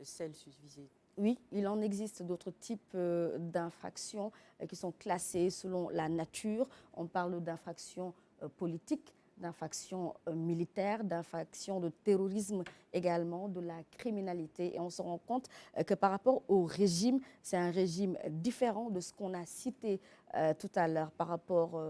celles susvisées? Oui, il en existe d'autres types d'infractions qui sont classées selon la nature. On parle d'infractions politiques, d'infractions militaires, d'infractions de terrorisme également, de la criminalité. Et on se rend compte que par rapport au régime, c'est un régime différent de ce qu'on a cité tout à l'heure par rapport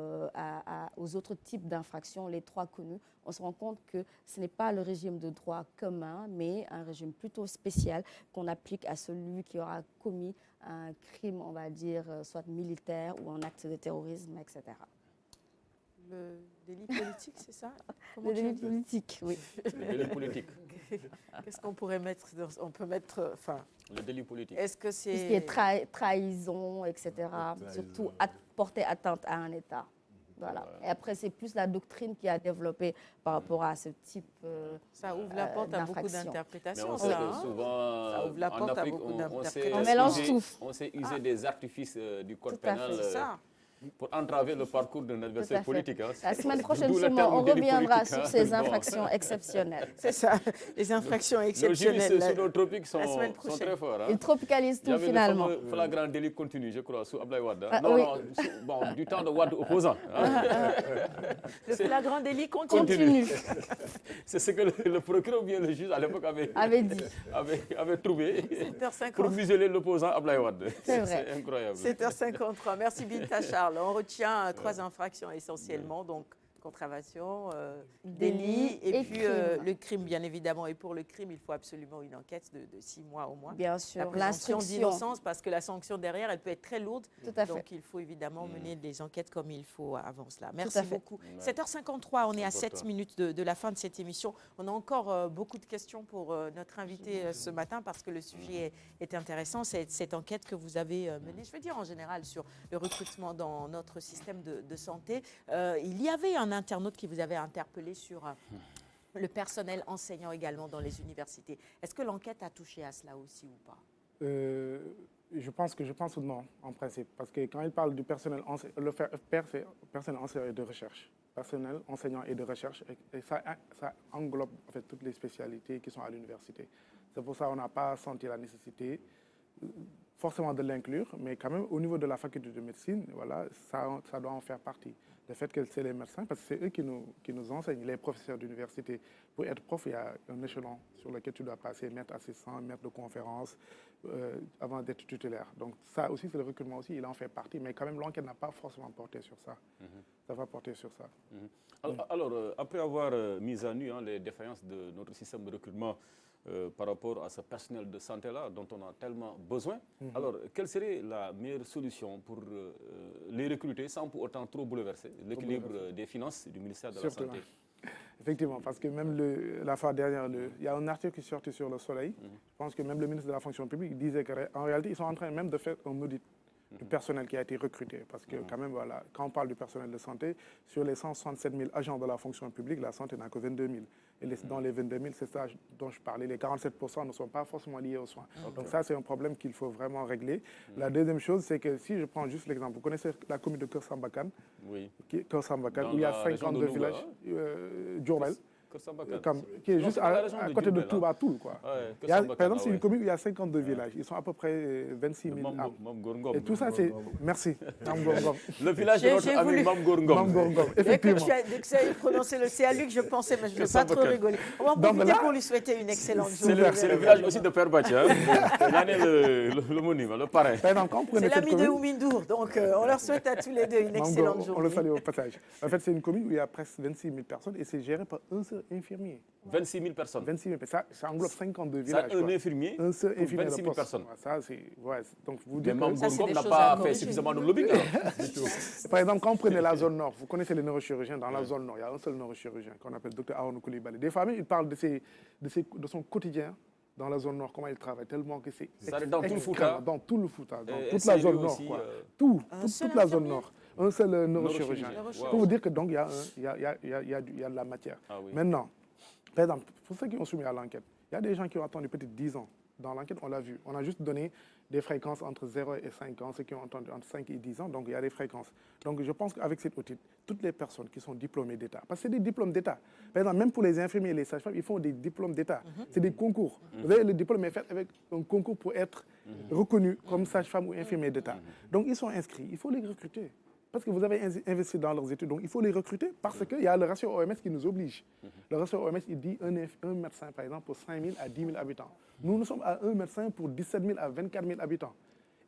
aux autres types d'infractions, les trois connus. On se rend compte que ce n'est pas le régime de droit commun, mais un régime plutôt spécial qu'on applique à celui qui aura commis un crime, on va dire, soit militaire ou un acte de terrorisme, etc. Le délit politique, c'est ça? Le délit politique, oui. Le délit politique. Qu'est-ce qu'on pourrait mettre on peut mettre, enfin... Le délit politique. Est-ce que c'est... Tout ce qui est trahison, etc. Surtout porter atteinte à un État. Voilà. Et après, c'est plus la doctrine qui a développé par rapport à ce type ça ouvre la porte à beaucoup d'interprétations, ça. Souvent, ça ouvre la porte à beaucoup d'interprétations. On mélange tout. On sait user des artifices du code pénal pour entraver le parcours d'un adversaire politique. Hein. La semaine prochaine, seulement, on reviendra sur ces infractions exceptionnelles. C'est ça, les infractions exceptionnelles. Les juges sur nos tropiques sont très forts. Hein. Ils tropicalisent tout, finalement. Il y avait le flagrant délit continu, je crois, sous Ablaye Wade. Oui. Bon, du temps de Wade opposant. Hein. Le flagrant délit continue. C'est ce que le procureur ou bien le juge à l'époque avait trouvé pour museler l'opposant Ablaye Wade. C'est incroyable. 7h53. Merci Binta Charles. On retient 3 infractions essentiellement, donc contravention, délit et puis le crime, bien évidemment. Et pour le crime, il faut absolument une enquête de 6 mois au moins. Bien sûr. La présomption d'innocence, parce que la sanction derrière, elle peut être très lourde. Tout à fait. Donc il faut évidemment mener des enquêtes comme il faut avant cela. Merci beaucoup. 7h53, on est à 7 minutes de la fin de cette émission. On a encore beaucoup de questions pour notre invité ce matin parce que le sujet est intéressant. C'est cette enquête que vous avez menée, je veux dire en général, sur le recrutement dans notre système de santé. Il y avait un internaute qui vous avait interpellé sur le personnel enseignant également dans les universités. Est-ce que l'enquête a touché à cela aussi ou pas? Je pense non, en principe. Parce que quand il parle du personnel enseignant, le PR, c'est personnel enseignant et de recherche. Personnel enseignant et de recherche, et ça englobe en fait, toutes les spécialités qui sont à l'université. C'est pour ça qu'on n'a pas senti la nécessité forcément de l'inclure, mais quand même au niveau de la faculté de médecine, voilà, ça doit en faire partie. Le fait que c'est les médecins, parce que c'est eux qui nous enseignent, les professeurs d'université. Pour être prof, il y a un échelon sur lequel tu dois passer, maître assistant, maître de conférence, avant d'être tutélaire. Donc ça aussi, c'est le recrutement aussi, il en fait partie, mais quand même l'enquête n'a pas forcément porté sur ça. Ça va porter sur ça. Alors, après avoir mis à nu les défaillances de notre système de recrutement, par rapport à ce personnel de santé-là dont on a tellement besoin. Alors, quelle serait la meilleure solution pour les recruter sans pour autant trop bouleverser l'équilibre des finances du ministère de la Santé? Effectivement, parce que même la fois dernière, il y a un article qui est sorti sur Le Soleil. Je pense que même le ministre de la Fonction publique disait qu'en réalité, ils sont en train même de faire un audit du personnel qui a été recruté. Parce que quand même, voilà, quand on parle du personnel de santé, sur les 167 000 agents de la fonction publique, la santé n'a que 22 000. Et dans les 22 000, c'est ça dont je parlais, les 47% ne sont pas forcément liés aux soins. Donc ça, c'est un problème qu'il faut vraiment régler. La deuxième chose, c'est que si je prends juste l'exemple, vous connaissez la commune de Kersambakan, où il y a 52 villages, Djourbel, qui est juste à côté de Toubatoul. Par exemple, c'est une commune où il y a 52 villages. Ils sont à peu près 26 000 âmes. Et tout ça, c'est... Merci. Le village de notre ami Mam Gorngom. Effectivement. Dès que ça a prononcé le CALUC, je pensais, mais je ne vais pas trop rigoler. On va en profiter pour lui souhaiter une excellente journée. C'est le village aussi de Père Bachi. Le monument, le parrain. C'est l'ami de Oumindour. Donc, on leur souhaite à tous les deux une excellente journée. On le salue au passage. En fait, c'est une commune où il y a presque 26 000 personnes et c'est géré par un seul seul infirmier. 26 000 personnes. 26 000 personnes. Ça englobe 52 Ça, villages. un infirmier Un seul pour infirmier 26 000 de poste. personnes. Ça, c'est... Ouais, donc vous Mais dites Mme que... Gourgom n'a pas fait suffisamment de lobbying. Par exemple, quand vous prenez la zone nord, vous connaissez les neurochirurgiens, dans la zone nord, il y a un seul neurochirurgien qu'on appelle Dr Arouna Koulibaly. Des fois, il parle de son quotidien dans la zone nord, comment il travaille, tellement que c'est... Dans tout le Fouta. Dans tout le Fouta, dans toute la zone nord. Toute la zone nord. Un seul neurochirurgien. Pour vous dire que donc il y a de la matière. Maintenant, par exemple, pour ceux qui ont soumis à l'enquête, il y a des gens qui ont attendu peut-être 10 ans. Dans l'enquête, on l'a vu. On a juste donné des fréquences entre 0 et 5 ans, ceux qui ont attendu entre 5 et 10 ans. Donc, il y a des fréquences. Donc, je pense qu'avec cette audit, toutes les personnes qui sont diplômées d'État, parce que c'est des diplômes d'État. Par exemple, même pour les infirmiers et les sages-femmes, ils font des diplômes d'État. C'est des concours. Vous avez le diplôme est fait avec un concours pour être reconnu comme sage-femme ou infirmier d'État. Donc, ils sont inscrits. Il faut les recruter. Parce que vous avez investi dans leurs études, donc il faut les recruter parce qu'il y a le ratio OMS qui nous oblige. Le ratio OMS, il dit un médecin, par exemple, pour 5 000 à 10 000 habitants. Nous sommes à un médecin pour 17 000 à 24 000 habitants.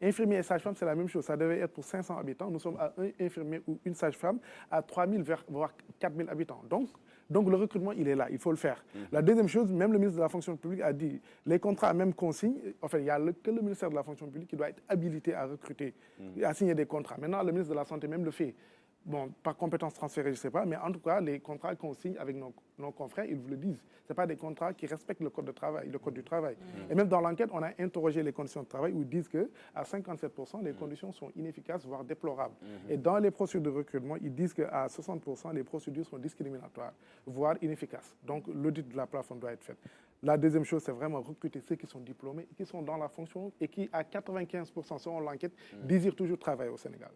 Infirmier et sage-femme, c'est la même chose. Ça devait être pour 500 habitants. Nous sommes à un infirmier ou une sage-femme à 3 000, voire 4 000 habitants. Donc le recrutement, il est là, il faut le faire. La deuxième chose, même le ministre de la fonction publique a dit, les contrats, même consignes, enfin, il n'y a que le ministère de la fonction publique qui doit être habilité à recruter, à signer des contrats. Maintenant, le ministre de la Santé même le fait. Bon, par compétence transférée, je ne sais pas, mais en tout cas, les contrats qu'on signe avec nos confrères, ils vous le disent. Ce sont pas des contrats qui respectent le code du travail. Et même dans l'enquête, on a interrogé les conditions de travail où ils disent qu'à 57%, les conditions sont inefficaces, voire déplorables. Et dans les procédures de recrutement, ils disent qu'à 60%, les procédures sont discriminatoires, voire inefficaces. Donc, l'audit de la plateforme doit être fait. La deuxième chose, c'est vraiment recruter ceux qui sont diplômés et qui sont dans la fonction et qui, à 95%, selon l'enquête, désirent toujours travailler au Sénégal.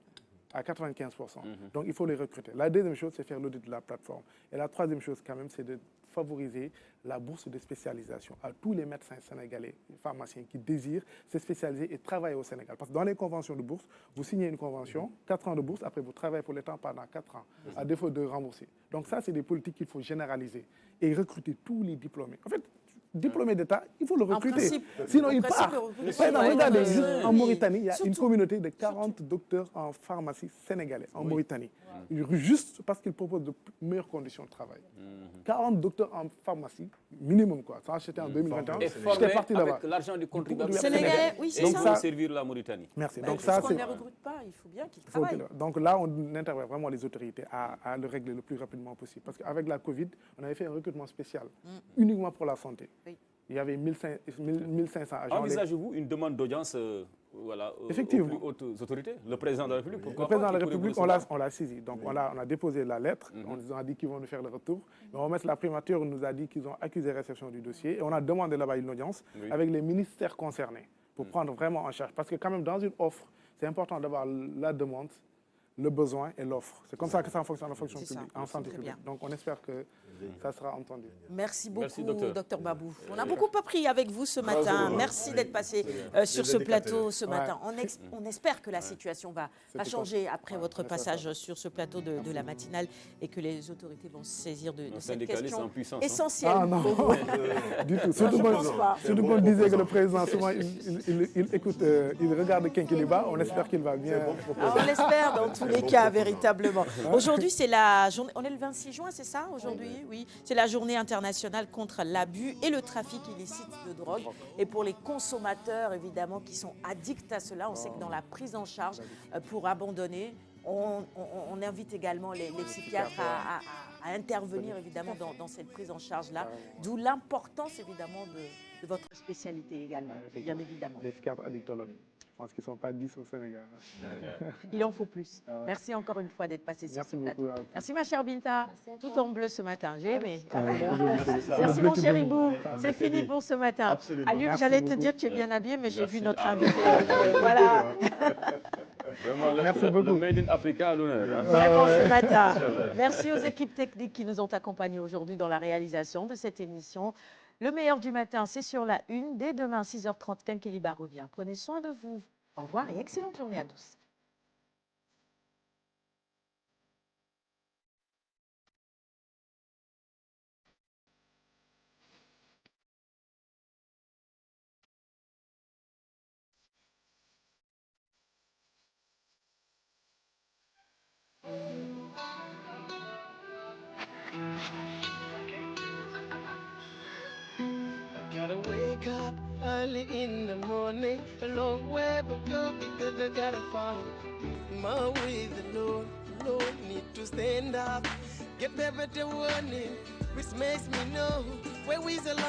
À 95%. Donc, il faut les recruter. La deuxième chose, c'est faire l'audit de la plateforme. Et la troisième chose, quand même, c'est de favoriser la bourse de spécialisation à tous les médecins sénégalais, pharmaciens qui désirent se spécialiser et travailler au Sénégal. Parce que dans les conventions de bourse, vous signez une convention, 4 ans de bourse, après vous travaillez pour l'État pendant 4 ans, à défaut de rembourser. Donc ça, c'est des politiques qu'il faut généraliser et recruter tous les diplômés. En fait, diplômé d'État, il faut le recruter. Sinon, il part. Regardez, juste en Mauritanie, il y a une communauté de 40 docteurs en pharmacie sénégalais, en Mauritanie. Juste parce qu'ils proposent de meilleures conditions de travail. 40 docteurs en pharmacie, minimum quoi. Ça, c'était en 2021. J'étais parti là-bas. Avec l'argent du contribuable sénégalais, oui, c'est ça. Et pour servir la Mauritanie. Merci. Donc ça, on ne les recrute pas, il faut bien qu'ils travaillent. Donc là, on intervient vraiment les autorités à le régler le plus rapidement possible. Parce qu'avec la Covid, on avait fait un recrutement spécial, uniquement pour la santé. Il y avait 1500 agents. Envisagez-vous une demande d'audience aux plus hautes autorités? Le président de la République, pourquoi Le président de la République, on l'a saisi. Donc on a déposé la lettre, on nous a dit qu'ils vont nous faire le retour. Mais on met la primature nous a dit qu'ils ont accusé réception du dossier. Et on a demandé là-bas une audience avec les ministères concernés pour prendre vraiment en charge. Parce que quand même, dans une offre, c'est important d'avoir la demande, le besoin et l'offre. C'est comme ça que ça fonctionne en fonction publique, en santé publique. Donc on espère que ça sera entendu. Merci beaucoup, docteur Babou. On a beaucoup appris avec vous ce matin. Merci d'être passé sur ce plateau ce matin. On espère que la situation va changer après votre passage sur ce plateau de la matinale et que les autorités vont se saisir de cette question essentielle. Ah non, du tout. Surtout qu'on disait que le président, souvent, il écoute, il regarde Kenkeliba. On espère qu'il va bien. On l'espère dans tous les cas, véritablement. Aujourd'hui, c'est la journée. On est le 26 juin, c'est ça, aujourd'hui? Oui. C'est la journée internationale contre l'abus et le trafic illicite de drogue. Et pour les consommateurs, évidemment, qui sont addicts à cela, on sait que dans la prise en charge pour abandonner, on invite également les psychiatres à intervenir, évidemment, dans cette prise en charge-là. D'où l'importance, évidemment, de votre spécialité également, bien évidemment. Les psychiatres addictologues. Je pense qu'ils ne sont pas 10 au Sénégal. Il en faut plus. Merci encore une fois d'être passé sur ce plateau. Merci ma chère Binta. Tout en bleu ce matin. J'ai aimé. Merci mon cher Ibou. C'est fini pour ce matin. Aliou, j'allais te dire que tu es bien habillé, mais j'ai vu notre invité. Voilà. Merci beaucoup. Le Made in Africa à l'honneur. Vraiment ce matin. Merci aux équipes techniques qui nous ont accompagnés aujourd'hui dans la réalisation de cette émission. Le meilleur du matin, c'est sur la une. Dès demain, 6h30, Kenkeliba revient. Prenez soin de vous. Au revoir et excellente journée à tous. gotta wake up early in the morning, a long way but go because I gotta follow my way. The Lord need to stand up, get better warning, which makes me know where we the line.